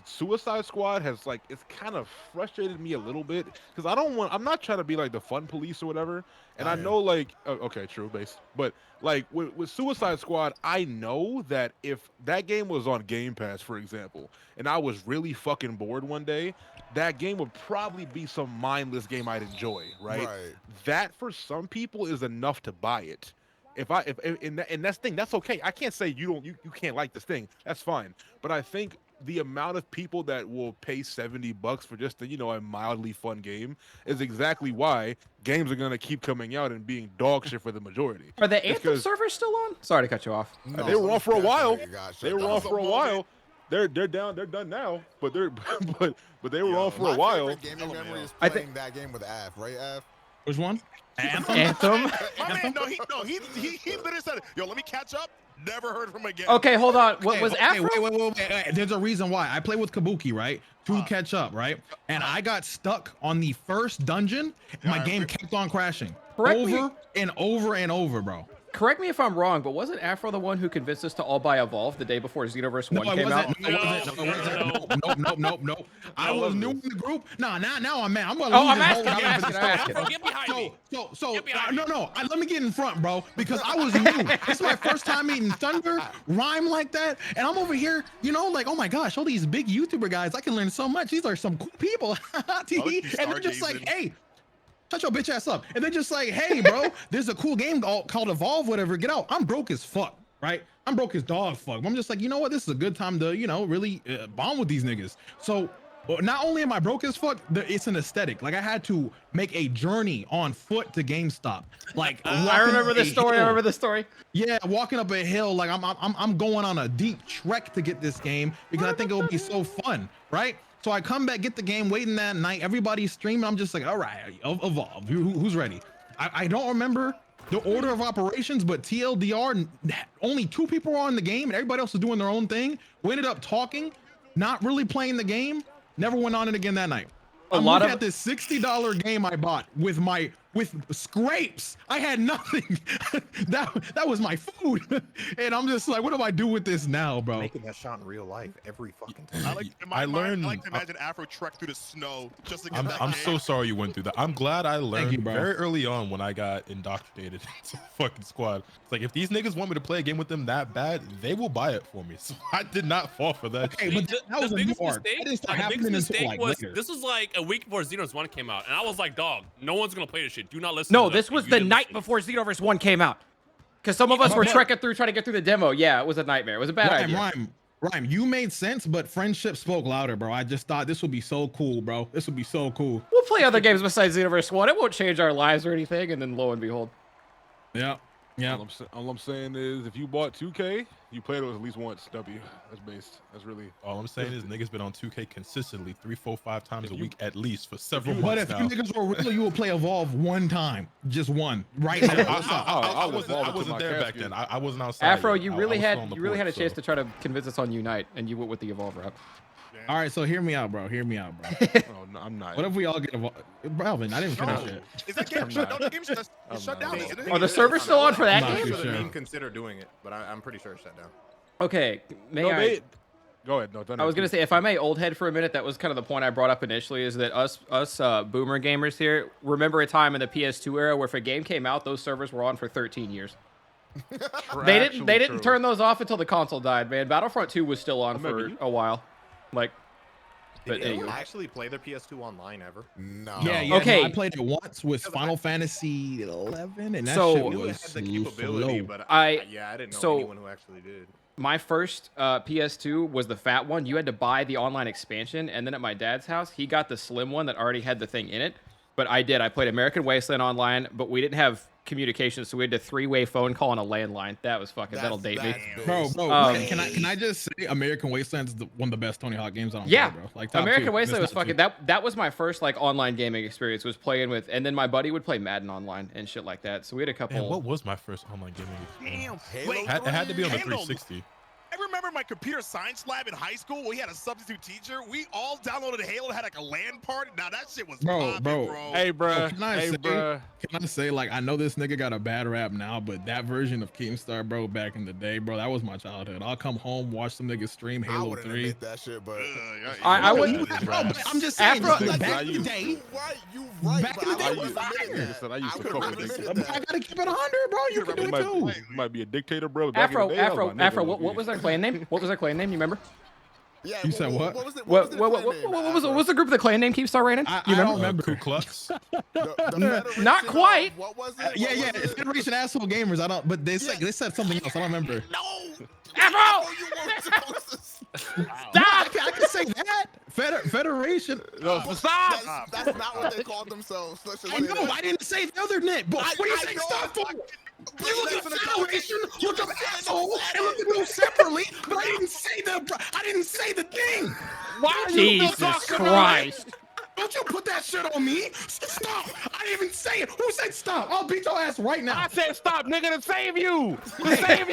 Suicide Squad has like it's kind of frustrated me a little bit because I'm not trying to be like the fun police or whatever, and I know like okay, true base, but like with Suicide Squad, I know that if that game was on Game Pass, for example, and I was really fucking bored one day, that game would probably be some mindless game I'd enjoy, right? That for some people is enough to buy it. If and that's the thing, that's okay. I can't say you can't like this thing. That's fine. But I think the amount of people that will pay $70 for just a mildly fun game is exactly why games are gonna keep coming out and being dog shit for the majority. Are the It's Anthem 'cause servers still on? Sorry to cut you off. No, they were on for a while. definitely got shut They were down. on for a while. They're down. They're done now. But they're but they were on for My a while. favorite gaming memory is I playing that game with Av, right, Av? Which one? Anthem? My man, he literally said, "Yo, let me catch up." Never heard from him again. Okay, hold on. What was Okay, Afro? wait. There's a reason why. I play with Kabuki, right? To catch up, right? And I got stuck on the first dungeon. And my game kept on crashing. Correct me- Over and over and over, bro. Correct me if I'm wrong, but wasn't Afro the one who convinced us to all buy Evolve the day before Xenoverse 1 came out? Nope. I was new in the group. Nah, now I'm mad. I'm gonna Oh, lose I'm this whole asking, game I'm for this asking. stuff. Get behind me. No. Let me get in front, bro, because I was new. This is my first time meeting Thunder, Rhyme like that, and I'm over here, like, oh my gosh, all these big YouTuber guys, I can learn so much. These are some cool people. you And they're just like, stargazing. hey, shut your bitch ass up. And they're just like, hey, bro, there's a cool game called Evolve, whatever. Get out. I'm broke as fuck, right? I'm broke as dog fuck. I'm just like, you know what? This is a good time to, really bond with these niggas. So not only am I broke as fuck, it's an aesthetic. Like I had to make a journey on foot to GameStop. Like I walking remember up this a story. I hill. remember this story. Yeah, walking up a hill, like I'm going on a deep trek to get this game because I think it'll be so fun, right? So I come back, get the game, waiting that night. Everybody's streaming. I'm just like, all right, Evolve. Who's ready? I don't remember the order of operations, but TLDR, only 2 people were on the game and everybody else was doing their own thing. We ended up talking, not really playing the game. Never went on it again that night. I'm looking at this $60 game I bought with my with scrapes. I had nothing. that was my food, and I'm just like, what do I do with this now, bro? Making that shot in real life every fucking time. I learned. I like to imagine Afro trek through the snow just to get that I'm game. so sorry you went through that. I'm glad I learned you, bro. very early on when I got indoctrinated into the fucking squad. It's like if these niggas want me to play a game with them that bad, they will buy it for me. So I did not fall for that. Okay, shit. but that was the a new biggest arc. mistake, That didn't start the biggest happening until mistake like was later. this was like a week before Xenoverse 1 came out, and I was like, dog, no one's gonna play this shit. Do not listen. No, to them. this was You the didn't night listen. before Xenoverse 1 came out. Because some of us were trekking through trying to get through the demo. Yeah, it was a nightmare. It was a bad idea. Rhyme, you made sense, but friendship spoke louder, bro. I just thought this would be so cool, bro. This would be so cool. We'll play other games besides Xenoverse 1. It won't change our lives or anything. And then lo and behold. Yeah. Yeah. All I'm saying is, if you bought 2K, you played it at least once. W. That's based. That's really. All I'm saying is niggas been on 2K consistently 3, 4, 5 times a week at least for several But months if now. you niggas were real, you would play Evolve one time. Just one. Right now. I wasn't there back then. I wasn't outside. Afro, yet. you I really was still on had the you really had a porch, chance so. to try to convince us on Unite, and you went with the Evolve route. All right, so hear me out, bro. Hear me out, bro. Oh, no, I'm not. What if we all get Evolve? Balvin, I didn't finish No. it. Is that game shut down? The game shut down, Hey, isn't it? Oh, the server's still on for that I'm not game? too sure. Even consider doing it, but I'm pretty sure it's shut down. Okay, No, go ahead. No, I was gonna say, if I may old head for a minute, that was kind of the point I brought up initially, is that us boomer gamers here remember a time in the PS2 era where if a game came out, those servers were on for 13 years. They didn't turn those off until the console died, man. Battlefront 2 was still on for a while, like. But Did anyone anyway. actually play their PS2 online ever? No. Yeah, yeah. Okay. No, I played it once with Final Fantasy 11, and that So- shit I knew it was had the capability, slow. but I didn't know so- anyone who actually did. My first PS2 was the fat one. You had to buy the online expansion, and then at my dad's house, he got the slim one that already had the thing in it. But I played American Wasteland online, but we didn't have communication, so we had to 3-way phone call on a landline. That was fucking. That'll date me. Bro, can I just say American Wasteland is one of the best Tony Hawk games on? Yeah, bro. Like top American two. Wasteland was It's top fucking. two. That was my first like online gaming experience. Was playing with, and then my buddy would play Madden online and shit like that. So we had a couple. Man, what was my first online gaming? Damn. Halo Wait, It had to be on the Halo. 360. I remember my computer science lab in high school. We had a substitute teacher. We all downloaded Halo. Had like a LAN party. Now that shit was popping, bro. Hey, bruh. Can I Hey, say- bruh. Can I say, like, I know this nigga got a bad rap now, but that version of Keemstar, bro, back in the day, bro, that was my childhood. I'll come home, watch some niggas stream I Halo wouldn't 3. admit that shit, but I Bro, wouldn't. bro, but I'm just saying, Afro- back I in the used day, you right. Back but in the day, I it was wouldn't fire. admit Nigga said I used to would've fuck with admitted niggas. that. I gotta keep it 100, bro. You can do it too. You might be a dictator, bro. But back Afro, in the day, I was Afro, my nigga, Afro. low-key. What was their clan name? What was their clan name? You remember? Yeah, You said what? What was it? What was what was the group of the clan name Keemstar ran in? I You don't remember? remember. Ku Klux. Not quite. What was it? Yeah, What yeah, was it? Federation Asshole Gamers. I don't, but they said something else. I don't remember. No. Afro! Oh, you weren't supposed to. I can say that. Federation. Stop. That's not what they called themselves. Let's just I say know. that. I didn't say the other net, but what are you I saying? know. Stop for? But You look at listen to Federation, you look up just said asshole, that. and look at them separately. But I didn't say the thing. Why are you Jesus talking about it? Christ! Don't you put that shit on me? Stop! I didn't even say it. Who said stop? I'll beat your ass right now. I said stop, nigga, to save you. Hey,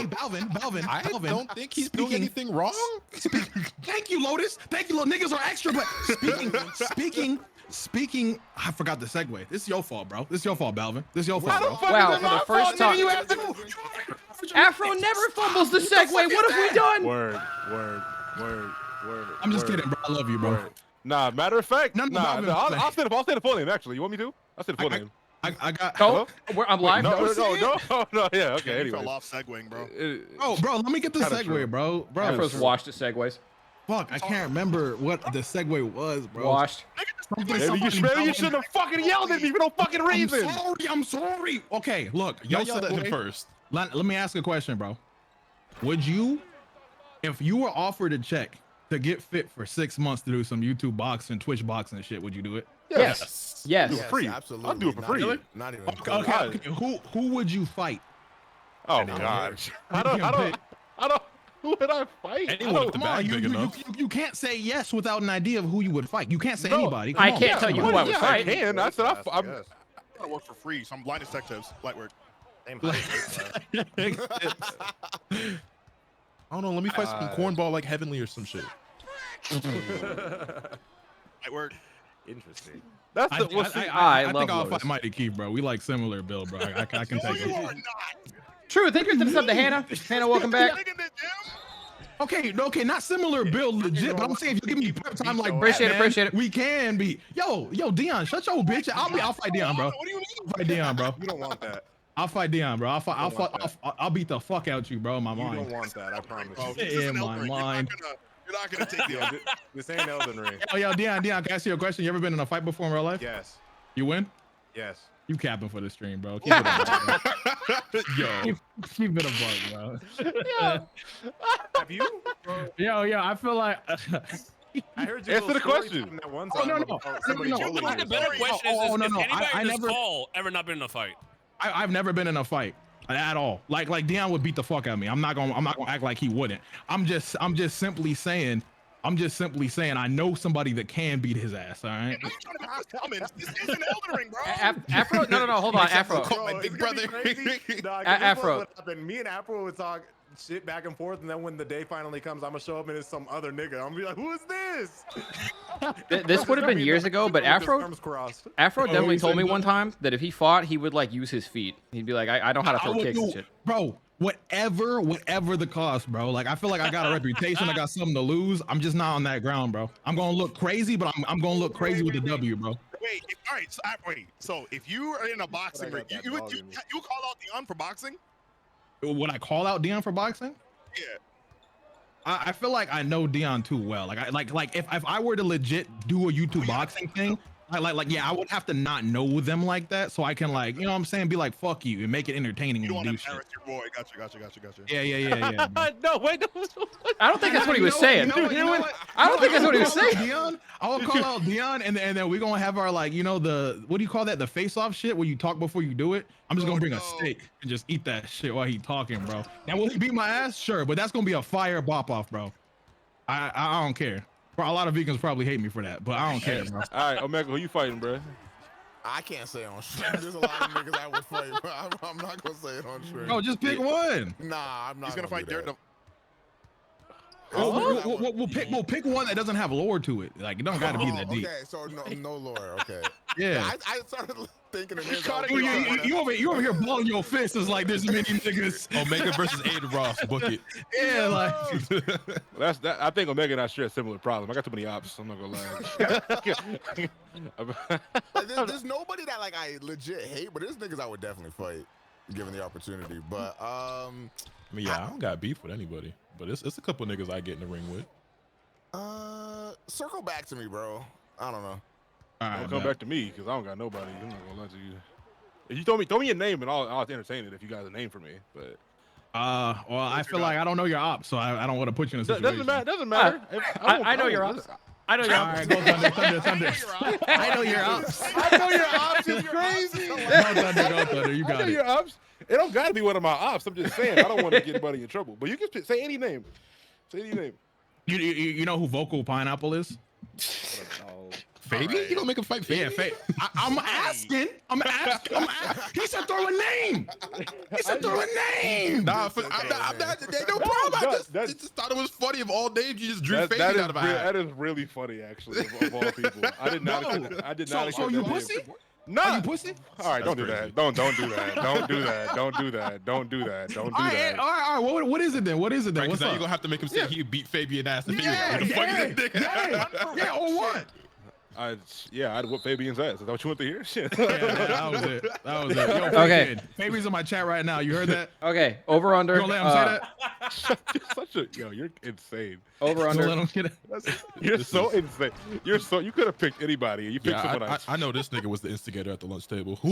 Balvin. I don't think he's doing anything wrong. Thank you, Lotus. Thank you, little niggas are extra. But speaking. I forgot the segue. This is your fault, bro. This is your fault, Balvin. This is your fault, bro. Wow, for the first time. Afro never fumbles the segue. What have we done? Word. I'm just word, kidding, bro. I love you, bro. word. Nah, matter of fact, No, I'll say the full name. Actually, you want me to? I'll say the full name. I got. Oh, I'm live. No. Yeah, okay. You fell Anyway, off segueing, bro. Oh, bro, let me get the Kinda segue, true. bro. Afro's washed at segues. Fuck, I can't remember what the segue was, bro. Washed. maybe you shouldn't have fucking yelled at me for no fucking reason. I'm sorry. Okay, look, Y'all your yelled at him segue- first. Let me ask a question, bro. Would you, if you were offered a check to get fit for 6 months to do some YouTube boxing, Twitch boxing and shit, would you do it? Yes. Yes. Do it for free. Absolutely. I'll do it for free. Not even. Okay. Who would you fight? Oh gosh. I don't. Who would I fight? Anyone at the Come on, bag big enough. you can't say yes without an idea of who you would fight. You can't say No, anybody. Come I on. can't tell you who I would Yeah, fight. I can. I said I'm Yes. I work for free, so I'm blind detectives. Light work. Same height. I don't know. Let me fight some cornball like Heavenly or some shit. Light work. Interesting. That's the. Well, I I love think I'll Lotus. fight Mighty Keith, bro. We like similar build, bro. I can No, take you it. are not. True. Thank you for the sub to Hannah. Hannah, welcome back. Nigga, the gym? Okay, not similar build, legit. But I'm saying if you give me prep time like Appreciate it, Batman, appreciate it. we can be. Yo, Dion, shut your bitch. I'll fight Dion, bro. What do you mean? I'll fight Dion, bro. You don't want that. I'll fight Dion, bro. don't want I'll beat the fuck out you, bro. In my You don't mind. want that. I promise. Oh, you. this is In an my Elden Ring. mind. You're not gonna take the Yeah, this ain't Elden Ring. Yo, Dion, can I ask you a question? You ever been in a fight before in real life? Yes. You win? Yes. You capping for the stream, bro. Keep it a buck, bro. Yo, Keep it a buck, bro. Have you? Yo, I feel like. I heard you. Answer the question. That one Oh, no, time no. about No, somebody no, bullying no. you. The better question Oh, is, no, is no, anybody I in this never- call ever not been in a fight? I've never been in a fight at all. Like Dion would beat the fuck out of me. I'm not gonna act like he wouldn't. I'm just simply saying I know somebody that can beat his ass. All right. I'm trying to make this comment. This isn't Elden Ring, bro. Afro, no, hold on, Afro. Call my Bro, big it's gonna be brother. crazy. Nah, 'cause this is Afro. what happened. Me and Afro would talk shit back and forth, and then when the day finally comes, I'm gonna show up and it's some other nigga. I'm gonna be like, who is this? This would have been years ago, but With his Afro arms crossed. definitely he told said me no? one time that if he fought, he would like use his feet. He'd be like, I know how to I throw would kicks and do, shit. bro. Whatever the cost, bro. Like I feel like I got a reputation. I got something to lose. I'm just not on that ground, bro. I'm gonna look crazy, but I'm gonna look crazy with the W, bro. Wait, all right. So if you are in a boxing ring, you would call out Dion for boxing? Would I call out Dion for boxing? Yeah. I feel like I know Dion too well. Like if I were to legit do a YouTube boxing thing, yeah, I would have to not know them like that, so I can like, you know what I'm saying, be like fuck you and make it entertaining You don't and want do to shit. embarrass your boy. Gotcha. Yeah. bro. no, wait, no. I don't think that's what he was saying. You know what? I don't think that's what he was I'll call out saying. Dion. I'll call out Dion, and then we're gonna have our like, the what do you call that? The face-off shit where you talk before you do it. I'm just gonna bring a steak and just eat that shit while he talking, bro. Now will he beat my ass? Sure, but that's gonna be a fire bop off, bro. I don't care. A lot of vegans probably hate me for that, but I don't care, bro. All right, Omega, who you fighting, bro? I can't say on stream. There's a lot of niggas I would fight, bro. I'm not gonna say it on stream. Bro, just pick one. Nah, I'm not. He's gonna fight do that. Dirt. We'll pick one that doesn't have lore to it. Like it don't gotta be that deep. Okay, so no lore. Okay. Yeah. I started thinking of this. You over here balling your fists is like there's many niggas. Omega versus Aiden Ross. Book it. Yeah, like That's that. I think Omega and I share a similar problem. I got too many ops. I'm not gonna lie. Like, there's nobody that like I legit hate, but there's niggas I would definitely fight given the opportunity. But I mean, yeah, I don't got beef with anybody, but it's a couple niggas I get in the ring with. circle back to me, bro. I don't know. all Don't right, come man. back to me because I don't got nobody. I'm not gonna lie to you. If you throw me your name and I'll entertain it if you got a name for me. But Well, I feel like I don't know your ops, so I don't want to put you in a situation. doesn't matter. I know your ops. I know your All ops. right, go Thunder. I know your ops. I know your ops is crazy. Go Thunder. You I got know it. your ops. It don't gotta be one of my ops. I'm just saying I don't want to get anybody in trouble. But you can say any name. Say any name. You know who Vocal Pineapple is? Fabian? You don't make him fight Yeah, Fabian? I'm asking. He said throw a name. He said throw a name. Nah, I'm not. There's no problem. I just thought it was funny. Of all names, you just drew Fabian out of my that is really funny, actually, of all people. I did not. I did not. So expect you that pussy? name. No. Are you pussy? All right, don't do crazy. that. Don't do that. Don't do that. Don't do that. Don't do that. Don't do All right, that. all right. What is it then? What is it then? Right, What's now up? you're gonna have to make him say he beat Fabian ass. And Yeah, Fabian, like, who the fuck is this nigga? yeah, or what? I'd whoop Fabian's ass. Is that what you want to hear? Shit. Yeah, that was it. That was it. Yo, Okay. Fabian. Fabian's in my chat right now. You heard that? Okay, over under. You gonna let him say that? You're insane. Over You under. gonna let him get it? You're so insane. You could have picked anybody. You picked someone Yeah, else. I know this nigga was the instigator at the lunch table. Bro,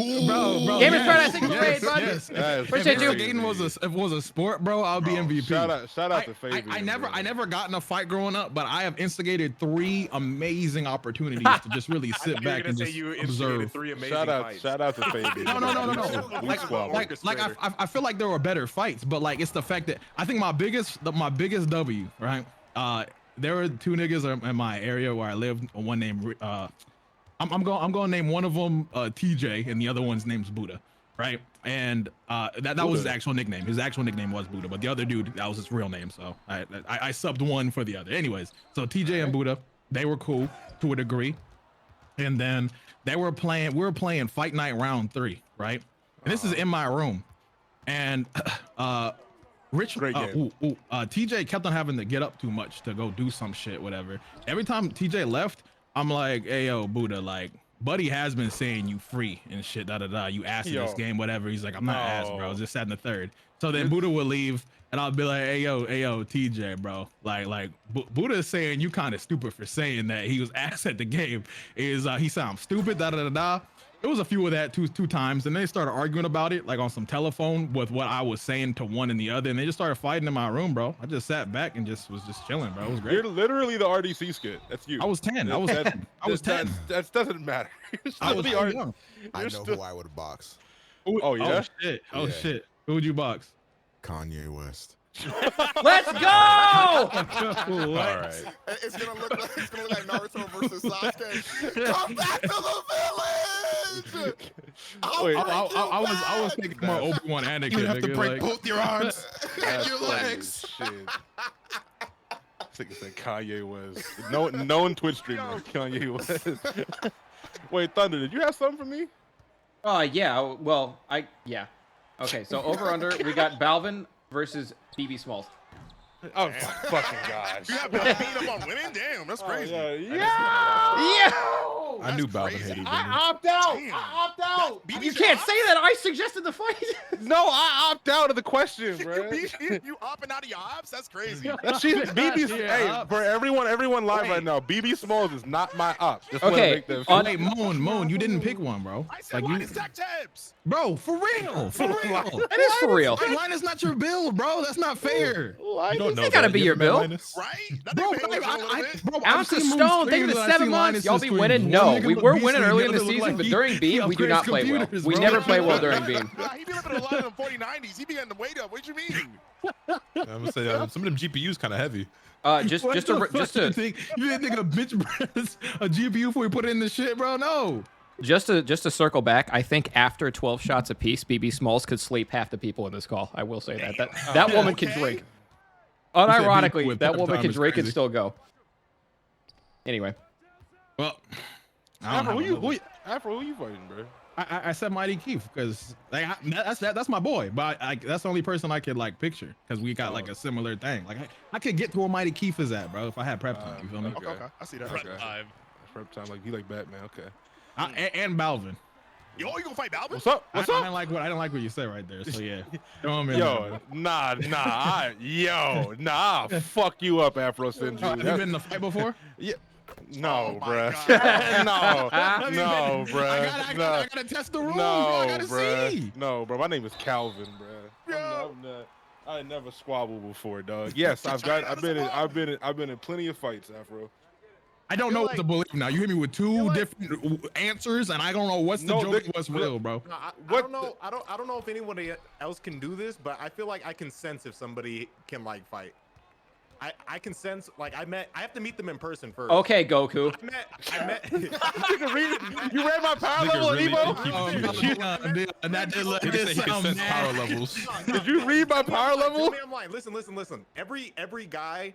Game is yes, Friday, second yes, grade, bud. yes. Yes. Appreciate If you. instigating was a sport, bro, I'll be MVP. Shout out to Fabian. I never bro. got in a fight growing up, but I have instigated 3 amazing opportunities to just really sit back and just observe. 3 amazing fights. Shout out to Fabian. No. We squabbled. Like I feel like there were better fights, but like it's the fact that I think my biggest W, right? There were 2 niggas in my area where I live. One named I'm gonna name one of them TJ, and the other one's name's Buddha, right? And that was his actual nickname. His actual nickname was Buddha, but the other dude, that was his real name. So I subbed one for the other. Anyways, so TJ and Buddha, they were cool to a degree. and then we were playing Fight Night round 3, right? And this is in my room, and TJ kept on having to get up too much to go do some shit, whatever. Every time TJ left, I'm like, hey yo, Buddha, like Buddy has been saying you free and shit, you ass in this game, whatever. He's like, I'm not ass, bro. I was just sat in the third. So then Buddha would leave, and I'll be like, hey yo, TJ, bro. Like Buddha is saying you kind of stupid for saying that he was ass at the game. He said I'm stupid, It was a few of that two times, and they started arguing about it, like on some telephone with what I was saying to one and the other, and they just started fighting in my room, bro. I just sat back and was just chilling, bro. It was great. You're literally the RDC skit. That's you. I was 10. I was 10. That doesn't matter. I was young. I know who I would have boxed. Oh yeah. Oh shit. Who would you box? Kanye West. Let's go! All right. It's gonna look like Naruto versus Sasuke. Come back to the village. I was thinking more Obi-Wan Anakin. You have to nigga, break like, both your arms and your funny legs. as shit. I think it's like Kanye West. Known Twitch streamer. Kanye West. Wait, Thunder, did you have something for me? Yeah. Well, yeah. Okay, so over under, we got Balvin versus BB Smalls. Oh fucking gosh! You have been beating up on women? Damn, that's crazy. Yeah. I knew Balvin hated women. I opt out. Damn. I opt out. You can't say that. I suggested the fight. No, I opt out of the question, bro. You upping out of your ops? That's crazy. That shit, BB. Hey, for everyone live right now, BB Smalls is not my op. Just wanna Okay, make that on- Hey, Moon, you didn't pick one, bro. I said, why you, is Tech Tips? bro, for real. That is for real. Hey, Linus not your build, bro. That's not fair. You don't know They gotta that. be You your ever met bill. Linus? Right? That Bro, nigga hit a little bit. bro, Ounce I've of seen Moon Stone, think of streams the and I've 7 seen months. Linus' Y'all be streams. winning? One No, nigga we look were beastly, winning early in the other look season, like but he during Beam, we do not upgrades play well. computers, We bro. never play well during Beam. Nah, he be living a lot in the 4090s. He be getting the weight up. What you mean? I'm gonna say some of them GPUs kind of heavy. Just You to didn't think a bitch press a GPU before you put it in the shit, bro? No. Just to circle back, I think after 12 shots apiece, BB Smalls could sleep half the people in this call. I will say that woman can drink. Unironically, with that pep woman time can is drink and crazy. still go. Anyway, Well, I don't Afro, know. who you fighting, bro? I said Mighty Keith because like that's my boy, but that's the only person I could like picture because we got like a similar thing. Like I could get to where Mighty Keith is at, bro, if I had prep time. You feel me? Okay. I see that. Okay. Five. Prep time, like you like Batman. Okay. And Balvin. Yo, you gonna fight Balvin? What's up? I didn't like what you said right there. So yeah. Throw him in Yo, there. nah, fuck you up, Afro Sinju. Have you been in a fight before? Yeah. No, Oh my bruh. God. no, bruh. I gotta test the rules. bro. No, I gotta bruh. see. No, bro. My name is Calvin, bruh. I'm not, I never squabbled before, dog. Yes, I've been in plenty of fights, Afro. I don't know what like- to believe now. You hit me with two like- different answers, and I don't know what's the No, joke, they- what's real, bro. No, I What don't know. I don't know if anybody else can do this, but I feel like I can sense if somebody can like fight. I can sense like I have to meet them in person first. okay, Goku. I met. You read my power Nigga level, really Evo? And that did He said he can sound sense power mad. levels. Did you read my power level? I'm lying. Listen. Every guy,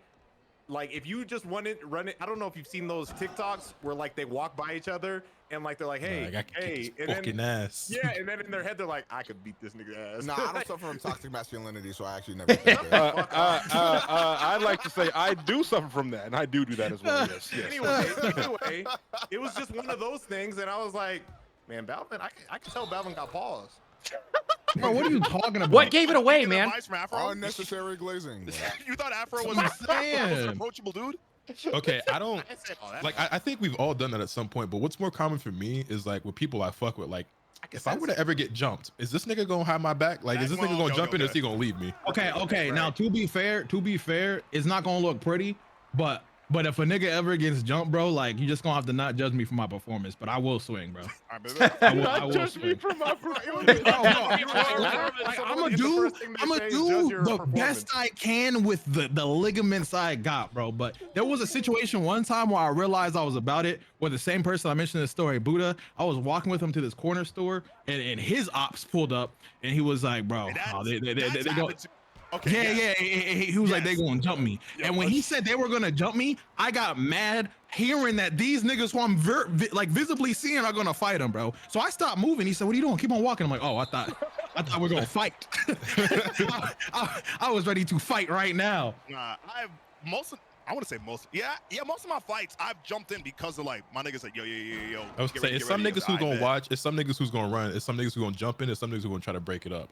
like if you just run it. I don't know if you've seen those TikToks where like they walk by each other and like they're like, hey, Like, I can hey, kick his and fucking then ass. yeah, and then in their head they're like, I could beat this nigga's ass. Nah, I don't suffer from toxic masculinity, so I actually never did that. I'd like to say I do suffer from that, and I do that as well. Yes, yes. Anyway, it was just one of those things, and I was like, man, Balvin, I can tell Balvin got paused. Bro, what are you talking about? What gave it away, Taking man? advice from Afro? Unnecessary glazing. You thought Afro was That's what I'm an saying. approachable dude? Okay, I don't I said, oh, that's like. I think we've all done that at some point. But what's more common for me is like with people I fuck with. Like, I can if I sense were to it. ever get jumped, is this nigga gonna have my back? Like, is this nigga Well, gonna okay, jump in or is okay. he gonna leave me? Okay. Now, to be fair, it's not gonna look pretty, but if a nigga ever gets jumped, bro, like you just gonna have to not judge me for my performance, but I will swing, bro. All right, baby. I will Judge me swing. from my I'm gonna do the best I can with the ligaments I got, bro. But there was a situation one time where I realized I was about it with the same person I mentioned in the story, Buddha. I was walking with him to this corner store, and his ops pulled up, and he was like, "Bro, That's- oh, they that's go." happened to- Okay. Yeah, he was like, they gonna jump me. And when he said they were gonna jump me, I got mad hearing that these niggas who I'm like visibly seeing are gonna fight him, bro. So I stopped moving. He said, what are you doing? Keep on walking. I'm like, oh, I thought we are gonna fight. I was ready to fight right now. Nah, I want to say most. Yeah, most of my fights I've jumped in because of like my niggas like yo. I was saying it's some niggas who's gonna watch, it's some niggas who's gonna run, it's some niggas who's gonna jump in, it's some niggas who gonna try to break it up.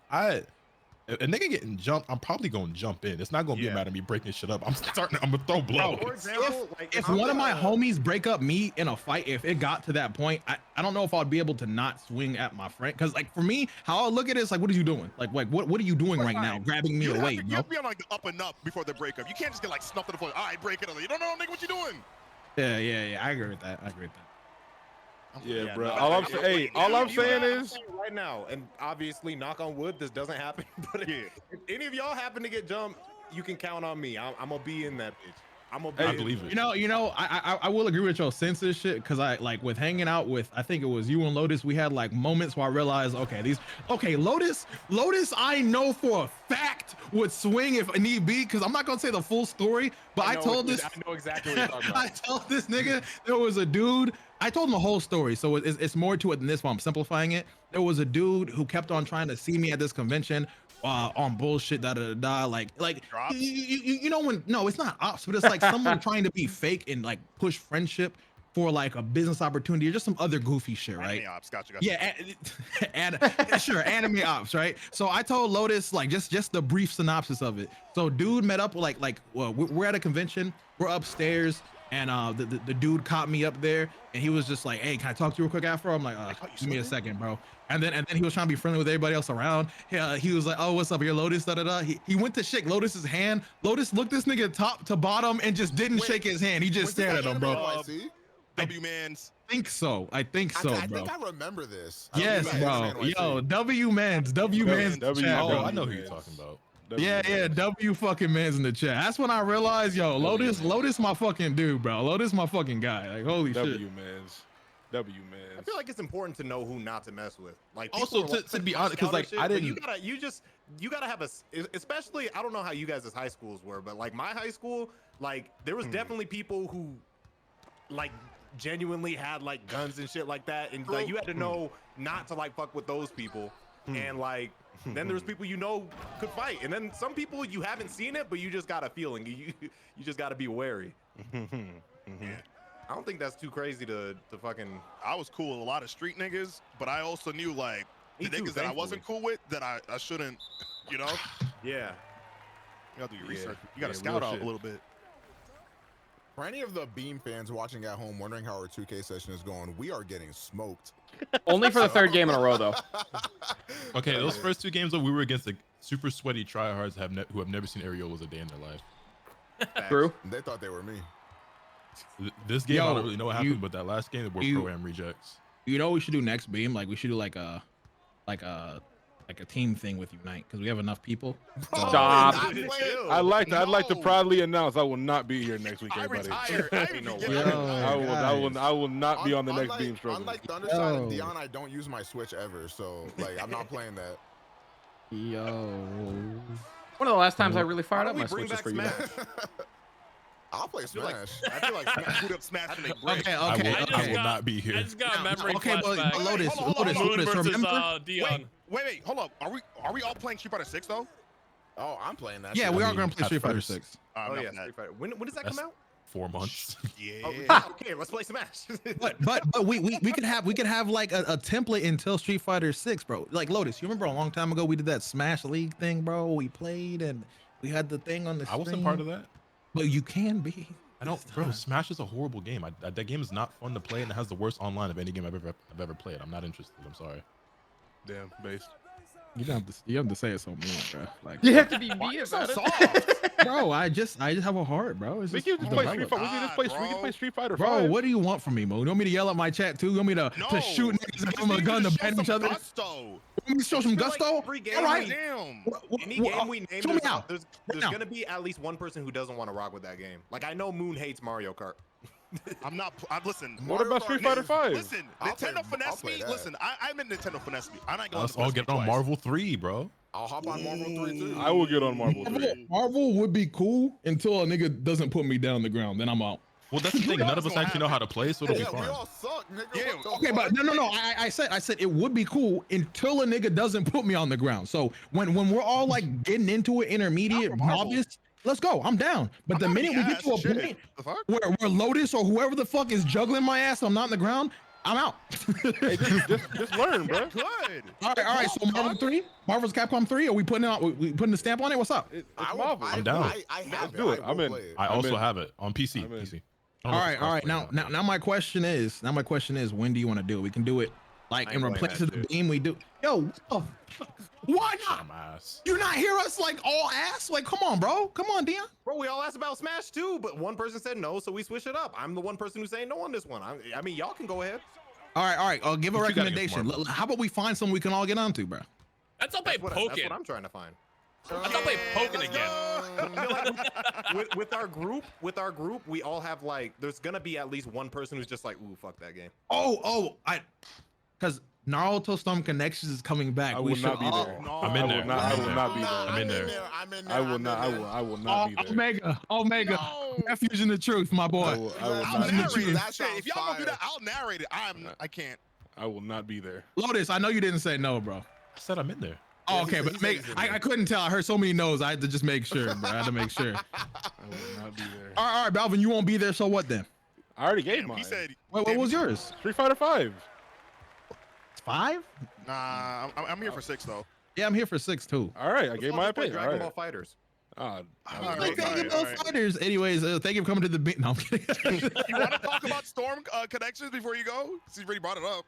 A nigga getting jumped, I'm probably gonna jump in. It's not gonna be a matter of me breaking shit up. I'm gonna throw blows. For example, like, if one of my homies break up me in a fight, if it got to that point, I don't know if I'd be able to not swing at my friend. Cause like for me, how I look at it is like, what are you doing? Like what are you doing right now? Grabbing me away, You have to be on like the up and up before the breakup. You can't just get like snuffed to the floor. All right, break it up. You don't know, nigga, what you doing? Yeah. I agree with that. Yeah, bro. no, All I'm saying is right now, and obviously, knock on wood, this doesn't happen. But if any of y'all happen to get jumped, you can count on me. I'm gonna be in that bitch. I'm gonna be. I believe it. You know, I will agree with your census shit because I like with hanging out with, I think it was you and Lotus. We had like moments where I realized, Lotus, I know for a fact would swing if need be. Because I'm not gonna say the full story, but I know exactly what you're talking about. I told this nigga there was a dude. I told him the whole story, so it's more to it than this one. I'm simplifying it. There was a dude who kept on trying to see me at this convention on bullshit, like you know when, no, it's not ops, but it's like someone trying to be fake and like push friendship for like a business opportunity or just some other goofy shit, right? Anime ops, gotcha. Yeah, sure, anime ops, right? So I told Lotus like just the brief synopsis of it. So dude met up well, we're at a convention, we're upstairs. And the dude caught me up there, and he was just like, "Hey, can I talk to you real quick, Afro?" I'm like, "Give me a second, bro." And then he was trying to be friendly with everybody else around. He was like, "Oh, what's up, here, Lotus?" He went to shake Lotus's hand. Lotus looked this nigga top to bottom and just didn't shake his hand. He just stared at him, bro. W-Mans. I think so, I bro. think I remember this. Yes, bro. Yo, W-Mans. Oh, I know who you're talking about. Yeah, W fucking man's in the chat. That's when I realized, yo, Lotus my fucking dude, bro. Lotus my fucking guy. Like, holy shit. W-Mans. I feel like it's important to know who not to mess with. Like, also to be honest, because like I didn't. You gotta have especially, I don't know how you guys' high schools were, but like my high school, like there was definitely people who like genuinely had like guns and shit like that, and like you had to know not to like fuck with those people, and like. Then there's people you know could fight, and then some people you haven't seen it, but you just got a feeling. You just got to be wary. I don't think that's too crazy to fucking. I was cool with a lot of street niggas, but I also knew like the niggas that I wasn't cool with that I shouldn't, you know. Yeah. You gotta do your research. You gotta scout out a little bit. For any of the Beam fans watching at home wondering how our 2K session is going, we are getting smoked. Only for the third game in a row, though. Okay, those first two games though, we were against the super sweaty tryhards who have never seen areolas a day in their life. True. They thought they were me. This game, I don't really know what happened, but that last game, they were pro-am rejects. You know what we should do next, Beam? Like we should do like a team thing with Unite because we have enough people. Stop. I'd like to proudly announce I will not be here next week, everybody. I will not be on the next Beam struggle. Unlike Thunderside and Dion, I don't use my Switch ever, so like I'm not playing that. Yo. One of the last times I really fired up my Switch was for you. I'll play Smash. I feel like Smash up Smash and they break. Okay. I will not be here. I just got a memory Okay, but flashback. Lotus, Moon versus remember? Dion. Wait, hold up. Are we all playing Street Fighter 6 though? Oh, I'm playing that. Yeah, shit. we are going to play Street Fighter 6. Oh yeah, Street Fighter. When does that come out? 4 months. Yeah. Oh, okay, let's play Smash. but we could have like a template until Street Fighter 6, bro. Like Lotus, you remember a long time ago we did that Smash League thing, bro? We played and we had the thing on the I wasn't part of that. But you can be. I don't, bro. Smash is a horrible game. That game is not fun to play, and it has the worst online of any game I've ever played. I'm not interested. I'm sorry. Damn, base. You have to say it so mean, bro. Like You have to be mean about it. Bro, I just have a heart, bro. It's We just can play Street Fighter. We can play Street Fighter 5. Bro, what do you want from me, Mo? You want me to yell at my chat too? You want me to shoot niggas and give them a gun to ban each other? You want me to show some gusto? All right. Damn. Any game we name, show me out. there's gonna be at least one person who doesn't want to rock with that game. Like I know Moon hates Mario Kart. Listen. What about Street Fighter 5? Listen, Nintendo finesse me. Listen, I'm in Nintendo finesse me. I'm not gonna. Let's all get on Marvel 3, bro. I'll hop on Marvel 3 too. I will get on Marvel 3. Marvel would be cool until a nigga doesn't put me down the ground. Then I'm out. Well, that's the thing. None of us actually know how to play, so it'll be Yeah, we fun. all suck, nigga. Yeah, What the Okay, fuck? but no. I said it would be cool until a nigga doesn't put me on the ground. So when we're all like getting into it, intermediate, novice, let's go. I'm down. But the minute we get to a point where Lotus or whoever the fuck is juggling my ass, I'm not on the ground. I'm out. Hey, just learn, bro. Good. All right. So Marvel 3, Marvel's Capcom 3. Are we putting out? We putting the stamp on it? What's up? It's Marvel. I'm down. I have do it. I will I'm in. play it. I I'm also in. have it on PC. I'm in. PC. All right. Now my question is, when do you want to do it? We can do it like I in ain't playing replace that of the shit. game we do. Yo, what the fuck? Why not? Dumbass. You not hear us like all ass? Like, come on, bro. Come on, Dion. Bro, we all asked about Smash too, but one person said no, so we switched it up. I'm the one person who's saying no on this one. I mean, y'all can go ahead. All right. I'll give a But you gotta get recommendation. Marvel. How about we find something we can all get onto, bro? Let's all play That's Pokken. what I'm trying to find. Let's all play Pokken again. I feel like with our group, we all have like, there's gonna be at least one person who's just like, ooh, fuck that game. Because Naruto Storm Connections is coming back. I we will should not be all- there. I'm in there. I will not be there. I'm in there. I'm in there. I will not. I will not be there. Omega, refuge in the truth, my boy. I will I'll not be narrate there. it. That Hey, if sounds y'all gonna do fire. that, I'll narrate it. I can't. I will not be there. Lotus, I know you didn't say no, bro. I said I'm in there. Oh, Yeah, okay, he but said make, he's in I there. couldn't tell. I heard so many no's. I had to just make sure, bro. I had to make sure. I will not be there. All right, Balvin, you won't be there. So what then? I already gave Damn, mine. he said. What was yours? Street Fighter 5. 5? Nah, I'm here for 6 though. Yeah, I'm here for 6 too. All right, I gave my opinion. Dragon All Ball right. Fighters. Ah, All Like, right, thank you, Bill Fighters. Anyways, thank you for coming to the beat. No, I'm kidding. You want to talk about Storm connections before you go? Since you already brought it up.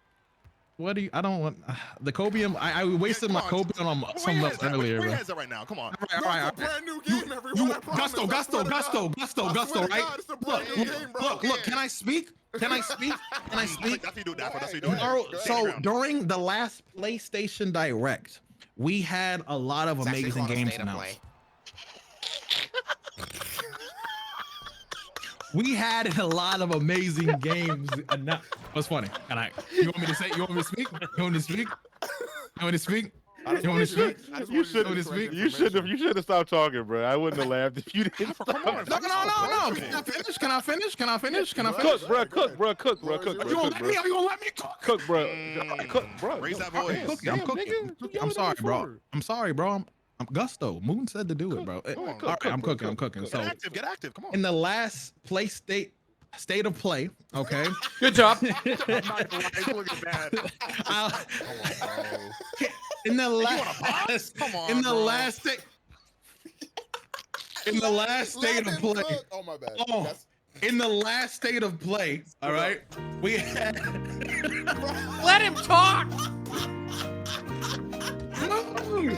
What do you? I don't want the copium. I wasted Yeah, my come on. copium on Where something your else head's at? earlier, Where bro. your head's at right now? Come on. All right. It's a brand new game, everyone. I promise. Gusto, I swear to God. I swear to right? God, it's a brand new game, bro. Look. Can I speak? Can I speak? That's what you do, Dapper. That's what you do. Alright, so during the last PlayStation Direct, we had a lot of amazing games announced. We had a lot of amazing games announced. What's funny? You want me to say? You want me to speak? You want me to speak? You want me to speak? You want me to speak? You should have stopped talking, bro. I wouldn't have laughed if you didn't stop. No. Can I finish? Cook, bro. Cook, bro. You gonna let me? Are you gonna let me cook? Cook, bro. Cook, bro. Raise that I'm voice. cooking. I'm cooking. I'm sorry, bro. I'm Gusto. Moon said to do it, bro. All right, I'm cooking. So Get active. Come on. in the last state of play, okay. Good job. It's looking bad. In the last, Come on, in the bro. last state, in the last state of play. Oh my bad. Oh, in the last state of play, all right, we had. Let him talk. You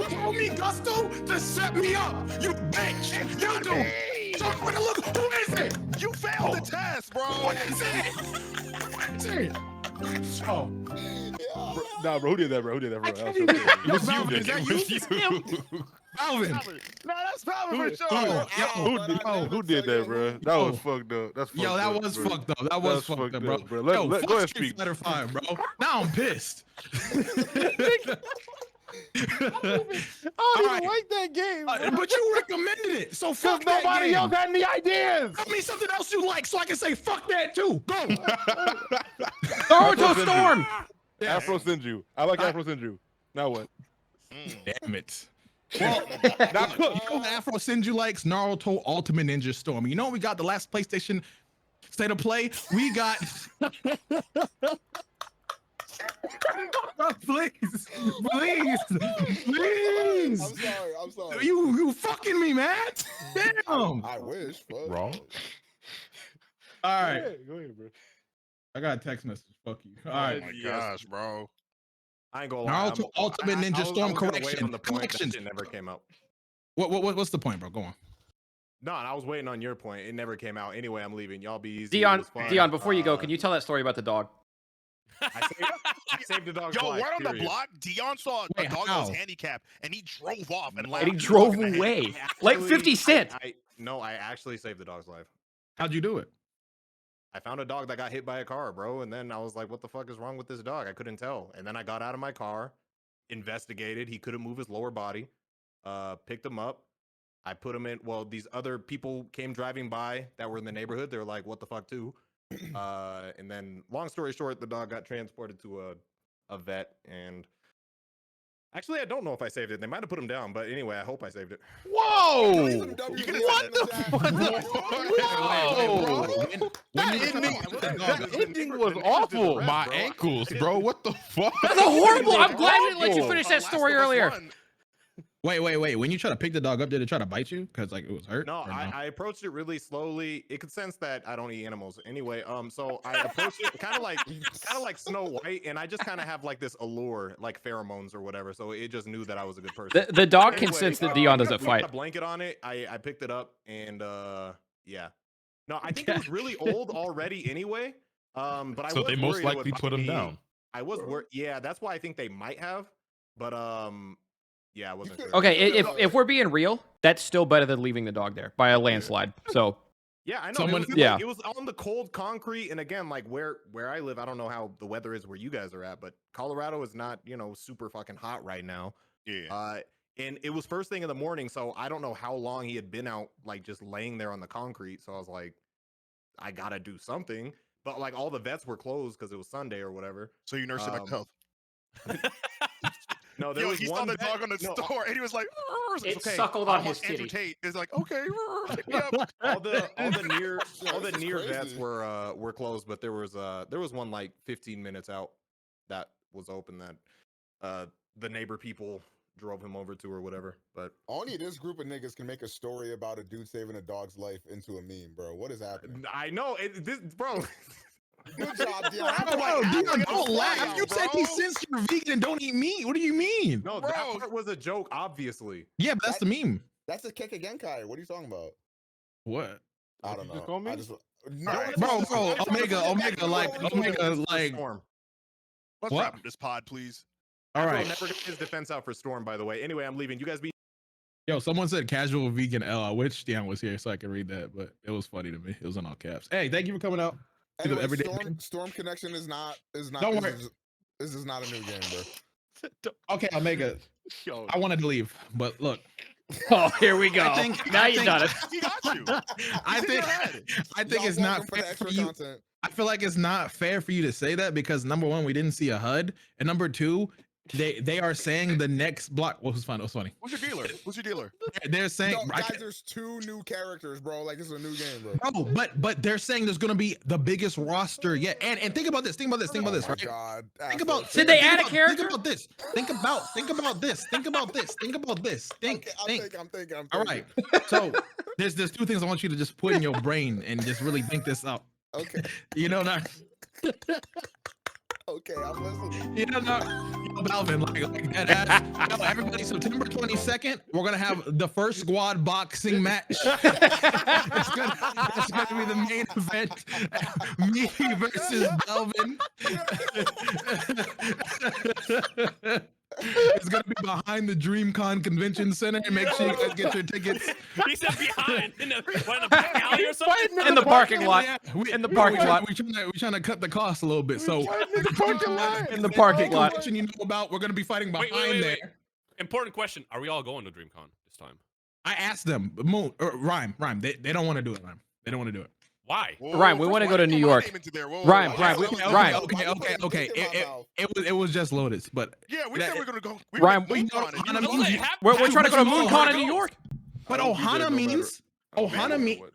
told me, Gusto, to set me up. You bitch. You do. So look, who is it? You failed the test, bro. What is it? Oh, Nah, bro. Who did that, bro? I That can't was even. okay. It was you, Balvin, Nick. is that It was you. Alvin. No, that's Tyler for sure. Who did that, bro? That was fucked up. That's fucked Yo, that up, was bro. fucked up. That was fucked up, bro. bro. Yo, Go fuck ahead, Street speak. Fighter 5, bro. Now I'm pissed. I don't even like that game. But you recommended it, so fuck that Nobody game. else had any ideas. Tell me something else you like, so I can say fuck that too. Go. Naruto Storm. Afro Senju. I like Afro Senju. Now what? Damn it. Well, Now cook. you know Afro Senju likes Naruto Ultimate Ninja Storm. You know what we got the last PlayStation State of Play? We got. Please. I'm sorry. You fucking me, man. Damn. I wish. Fuck. Wrong. All right. Go ahead, bro. I got a text message. Fuck you. All Oh right. my gosh, bro. I ain't gonna lie. Naruto Ultimate Ninja Storm gonna wait correction. on the point that Corrections. shit never came out. What's the point, bro? Go on. No, I was waiting on your point. It never came out. Anyway, I'm leaving. Y'all be easy. Dion, It was fun. Dion, before you go, can you tell that story about the dog? I saved the dog's Yo, life. word on the period. block, Dion saw a Wait, dog that was how? handicapped, and he drove off and And left. he drove away like Actually, 50 Cent. No, I actually saved the dog's life. How'd you do it? I found a dog that got hit by a car, bro, and then I was like, "What the fuck is wrong with this dog?" I couldn't tell, and then I got out of my car, investigated. He couldn't move his lower body. Picked him up. I put him in. Well, these other people came driving by that were in the neighborhood. They were like, "What the fuck, too?" And then, long story short, the dog got transported to a vet. And actually, I don't know if I saved it. They might have put him down, but anyway, I hope I saved it. Whoa! What the Whoa! That ending was awful. My ankles, bro. What the fuck? That's a horrible. I'm glad I didn't let you Awful. finish that story earlier. Wait. When you try to pick the dog up, did it try to bite you? Because like it was hurt? No, or I approached it really slowly. It could sense that I don't eat animals anyway. So I approached it kind of like Snow White, and I just kind of have like this allure, like pheromones or whatever. So it just knew that I was a good person. The dog can Anyway, sense that Dion doesn't we fight. put a blanket on it. I picked it up, and yeah. No, I think it was really old already anyway. But I So was they most worried it would likely put bite him me. down. I was worried. Yeah, that's why I think they might have. But yeah, I wasn't sure. Okay, if we're being real, that's still better than leaving the dog there by a landslide. So Yeah, I know. Someone- It was on the cold concrete, and again, like where I live, I don't know how the weather is where you guys are at, but Colorado is not, super fucking hot right now. Yeah. And it was first thing in the morning, so I don't know how long he had been out, like just laying there on the concrete. So I was like, I gotta do something. But like all the vets were closed because it was Sunday or whatever. So you nursed it back to health. No, there Yo, was he one saw the vet- dog on the no, store, and he was like, It okay, suckled on I'm his Andrew titty. Tate. It's like, okay, pick me up. all the near This is vets crazy. were closed, but there was one like 15 minutes out that was open that the neighbor people drove him over to or whatever. But Only this group of niggas can make a story about a dude saving a dog's life into a meme, bro. What is happening? I know this, bro. Good job, Dion. Bro, Dion, don't laugh. Wow, You said bro. he since you're vegan and don't eat meat. What do you mean? No, Bro. that part was a joke, obviously. Yeah, but that's the meme. That's a Keke Genkai. What are you talking about? What? I What don't you know. just call me? I just, no, Alright. Bro, That's Omega, what- like, Storm. Let's What? wrap up this pod, please. all Afro right. never got his defense out for Storm, by the way. Anyway, I'm leaving. You guys be Yo, someone said casual vegan L. I wish Dion was here so I could read that, but it was funny to me. It was in all caps. Hey, thank you for coming out. To the Anyway, everyday Storm Connection is not. Don't worry. This is not a new game, bro. Okay, Omega. Yo, I wanted to leave, but look, Oh, here we go. I think- now I you think- done it. He got you. I think Y'all it's not welcome for fair the for extra you. content. I feel like it's not fair for you to say that because number one, we didn't see a HUD, and number two, they are saying the next block. What was funny? What was funny? Who's your dealer? Who's your dealer? They're saying, No, I guys, can't- there's 2 new characters, bro. Like, this is a new game, bro. bro, but they're saying there's gonna be the biggest roster yet. And think about this. Think about this. Think about Oh this. my Right? God. Think about. Afro, Did they think add a about- character? Think about this. Think about this. Think about this. Think about this. Think. Okay, Think. I'm thinking. All right. So there's 2 things I want you to just put in your brain and just really think this out. Okay. You know, not. Okay, I'm listening. You know, not. Yo, Balvin, like that ass. Yo, everybody, September 22nd, we're gonna have the first squad boxing match. it's gonna be the main event. Me versus Balvin. It's gonna be behind the DreamCon Convention Center. And make sure you guys get your tickets. He said behind in the back alley or something. In the parking lot. We- In the we- parking we- lot. We're trying to cut the cost a little bit. So In the parking lot. convention you know about, we're gonna be fighting behind Wait. there. Important question: are we all going to DreamCon this time? I asked them, Moon or Rhyme. They don't want to do it, Rhyme. They don't want to do it. Why? Ryan, we First, wanna why go to you New put my York. name into there? Whoa, Ryan, whoa, Ryan, whoa, we- whoa, whoa. Ryan. Okay. It was just Lotus, but Yeah, we that- said we're gonna go. Ryan, we we- were Hana Don't means- let it happen. We're trying to go to But MoonCon in New York. but I will be there Ohana no matter. means I will be there Ohana no mean. matter what.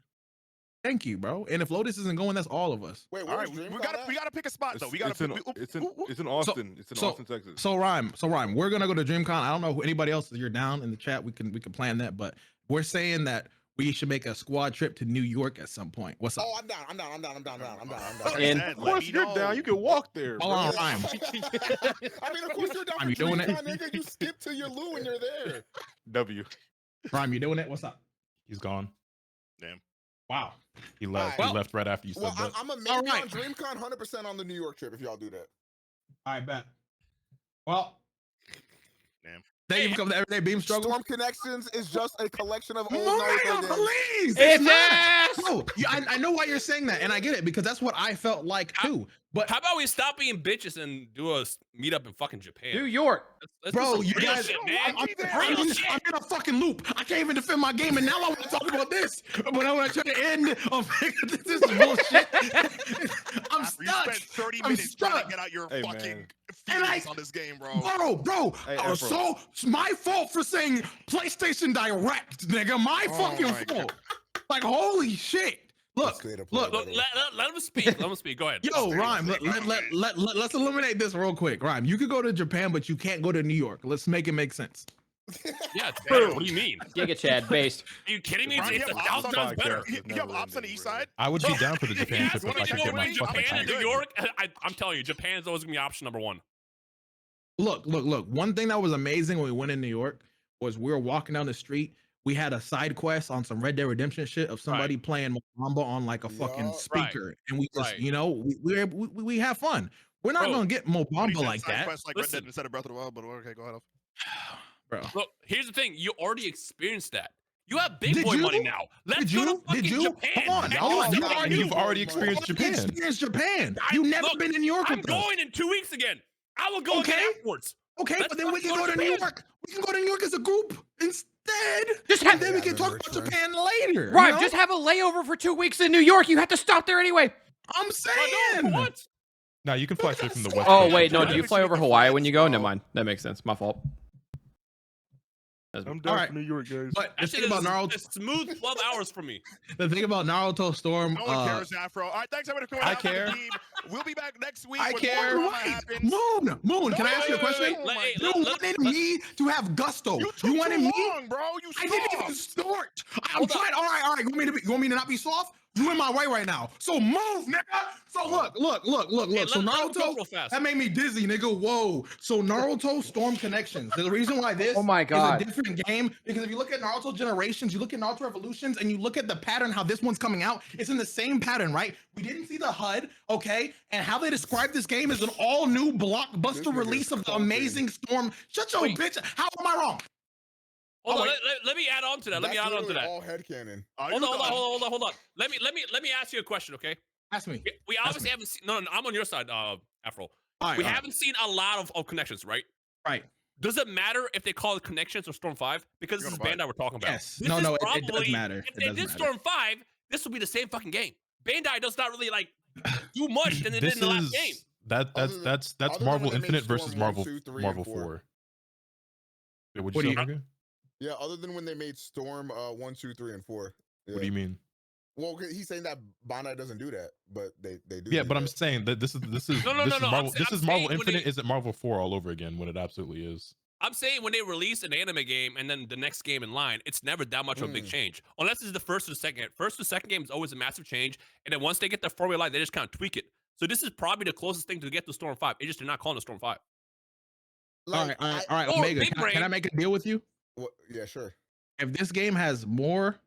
Thank you, bro. And if Lotus isn't going, that's all of us. Wait, All where's right, we DreamCon gotta at? pick a spot though. We gotta. It's in Austin. It's in so- Austin, Texas. So Rhyme, we're gonna go to DreamCon. I don't know who anybody else is. You're down in the chat. We can plan that, but we're saying that we should make a squad trip to New York at some point. What's up? Oh, I'm down. And- Said, Of let course me you're know. down. You can walk there. Hold on, Rhyme. I mean, of course you're down Are for you doing it? DreamCon, nigga. You skip to your Lou when you're there. W. Rhyme, you doing it? What's up? He's gone. Damn. Wow. He left. Well- he left right after you said Well, that. I'm a maybe Alright. on DreamCon, 100% on the New York trip if y'all do that. I bet. Well. Damn. Thank you for coming to Everyday Beam Struggle. Storm Connections is just a collection of old Omega, Naruto games. please. It's not. ass. No, I know why you're saying that, and I get it because that's what I felt like too. But How about we stop being bitches and do a meetup in fucking Japan? New York. Let's bro, do some you real guys, shit, man. I'm in a fucking loop. I can't even defend my game, and now I want to talk about this. But I want to try to end. This is bullshit. I'm After you stuck. spent 30 I'm minutes trying stuck. to get out your Hey, fucking man. feelings on this game, bro. Bro, Hey, oh, Afro. so it's my fault for saying PlayStation Direct, nigga. My fucking my fault. Like, holy shit. Look, State of play, look, by Look, the way. let him speak. Let him speak. Go ahead. yo, Rhyme, let's eliminate this real quick. Rhyme, you could go to Japan, but you can't go to New York. Let's make it make sense. Yeah, it's better. What do you mean? Giga Chad based. Are you kidding me? Ryan, It's you a have ops thousand on- times better. You have ops on the east side? I would be down for the Japan Yes, trip when if I you could go get my in fucking Japan and time. New York, I'm telling you, Japan is always gonna be option number one. Look. One thing that was amazing when we went in New York was we were walking down the street. We had a side quest on some Red Dead Redemption shit of somebody playing Mamba on like a fucking Yup. speaker, and we just, Right. you know, we have fun. We're not Bro, gonna get What do you Mobamba say, like side that, quest like Red Listen. Dead instead of Breath of the Wild, but okay, go ahead. bro. Look, here's the thing. You already experienced that. You have big Did boy you? money now. Let's Did go to you? fucking Did you? Japan. Hold on, and hold do on. something You new. You've already experienced Japan. Experience Japan. I- You never look, been in New York I'm with us. going in 2 weeks again. I will go Okay. again afterwards. Okay, Let's but then we fucking can go go to to New Japan. York. We can go to New York as a group instead. Just And have, then we Yeah, can talk Rich about friend. Japan later. right, you know? just have a layover for 2 weeks in New York. You have to stop there anyway. I'm Oh, saying. no, for what? Now you can fly straight from the west. Oh Coast. wait, no. Why Do do you we fly speak over of Hawaii when flights, you go? bro? Never mind. That makes sense. My fault. I'm down Alright. for New York, guys. But the That thing shit about is Naruto, a smooth 12 hours for me. the thing about Naruto Storm, No one cares, Afro. All right, thanks everybody for coming I out. for the care. team. We'll be back next week. I when care. more drama Wait, happens. Moon, can I ask you a question? Oh my You wanted me to have gusto. You You took wanted too me. long, bro. You I didn't even soft. start. I'm Hold on. trying. All right. You want me to not be soft? You in my way right now. So move, nigga. So look. Hey, So let him go Naruto, real fast. that made me dizzy, nigga. Whoa. So Naruto Storm Connections. The reason why this Oh my God. is a different game, because if you look at Naruto Generations, you look at Naruto Revolutions, and you look at the pattern, how this one's coming out, it's in the same pattern, right? We didn't see the HUD, okay? And how they describe this game is an all new This blockbuster nigga's release of the talking. Amazing Storm. Shut your Wait. bitch. How am I wrong? Hold Oh, on, wait. let me add on to that. Let me That's add on to literally that. all headcanon. Hold on. Let me ask you a question, okay? Ask me. We obviously haven't seen. No, I'm on your side, Afro. All right, We all right, haven't seen a lot of connections, right? right. Does it matter if they call it Connections or Storm 5? Because this is You're gonna Bandai we're talking about. Yes. This No, is no, it does probably- matter. If It they does did matter. Storm 5, this will be the same fucking game. Bandai does not really like do much than they did This in the last is game. that's Other than- that's other than Marvel when they made Infinite versus Storm 1, Marvel 2, 3, and Marvel 4. 4. Yeah, what'd What you do say, you- Morgan? Yeah, other than when they made Storm 1, 2, 3, and 4. Yeah. What do you mean? Well, he's saying that Bandai doesn't do that, but they do. Yeah, do but I'm that. saying that this is No, this no, is no, no, I'm Marvel sa- this I'm is Marvel saying when Infinite they- isn't Marvel 4 all over again when it absolutely is. I'm saying when they release an anime game and then the next game in line, it's never that much of a big change. Unless it's the first or the second. First or second game is always a massive change. And then once they get the formula, they just kind of tweak it. So this is probably the closest thing to get to Storm 5. It's just they're not calling it Storm 5. All Like, right, all right, or Omega. Big Can I Brain. make a deal with you? Yeah, sure. If this game has more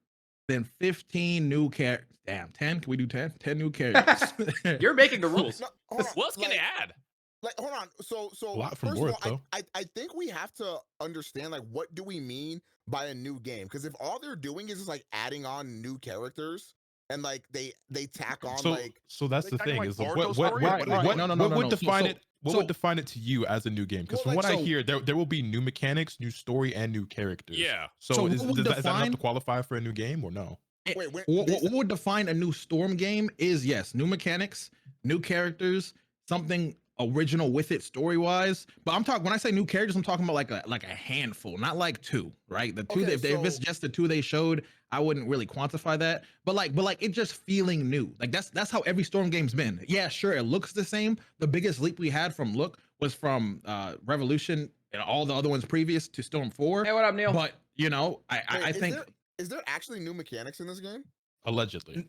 than 15 new characters, damn, 10? Can we do 10? 10 new characters. You're making the rules. No, hold on. What else can they add? Like, hold on. So A lot from first Boris, of all, though. I think we have to understand like what do we mean by a new game? Because if all they're doing is just like adding on new characters and like they tack on So like so that's They the talking thing like is Boruto what story? what Right, what, no, no, what no, would no. define So- it what so- would define it to you as a new game? Because Well, from like, what I so- hear, there will be new mechanics, new story, and new characters. Yeah. So, So is, what would is that enough define- to qualify for a new game or no? wait, What would define a new Storm game is, yes, new mechanics, new characters, something original with it story wise. But I'm talking, when I say new characters, I'm talking about like a handful, not like two, right? The two, Okay, if it's so- just the two they showed, I wouldn't really quantify that. But like it just feeling new. Like that's how every Storm game's been. Yeah, sure, it looks the same. The biggest leap we had from look was from Revolution and all the other ones previous to Storm 4. Hey, what up, Neil? But you know, Wait, I is think is there actually new mechanics in this game? Allegedly.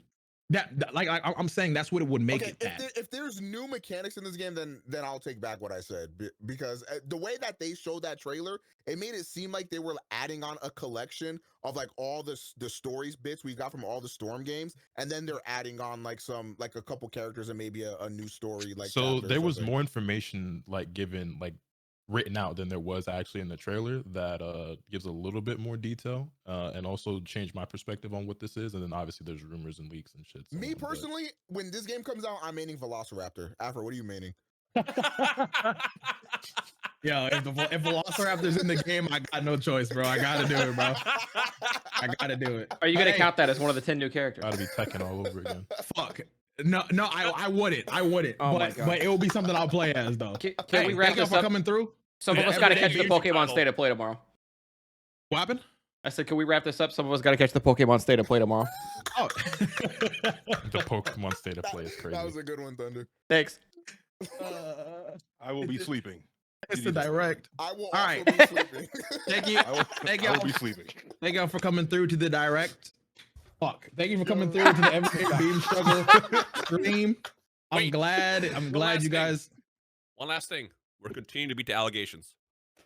that like I'm saying that's what it would make Okay, it bad. if there's new mechanics in this game, then I'll take back what I said because the way that they showed that trailer, it made it seem like they were adding on a collection of like all the stories bits we got from all the Storm games, and then they're adding on like a couple characters and maybe a new story. Like So chapter or there was something. more information like given like written out than there was actually in the trailer that gives a little bit more detail and also changed my perspective on what this is. And then obviously there's rumors and leaks and shit. So Me personally, when this game comes out, I'm maining Velociraptor. Afro, what are you maining? Yo, if Velociraptor's in the game, I got no choice, bro. I gotta do it, bro. I gotta do it. Are you gonna count that as one of the 10 new characters? Gotta be Tekken all over again. Fuck. No, I wouldn't. Oh but it will be something I'll play as though. Can we wrap this up? Coming through? Some of us gotta catch the Pokemon State of Play tomorrow. What happened? I said, can we wrap this up? Some of us gotta catch the Pokemon State of Play tomorrow. Oh. The Pokemon State of Play is crazy. That was a good one, Thunder. Thanks. I will be sleeping. It's the direct. I will All also right. be sleeping. Thank you. Thank I will y'all. be sleeping. Thank y'all for coming through to the direct. Fuck. Thank you for coming through to the Everyday Beam Struggle stream. I'm Wait. glad last you thing. guys. One last thing. We're continuing to beat the allegations.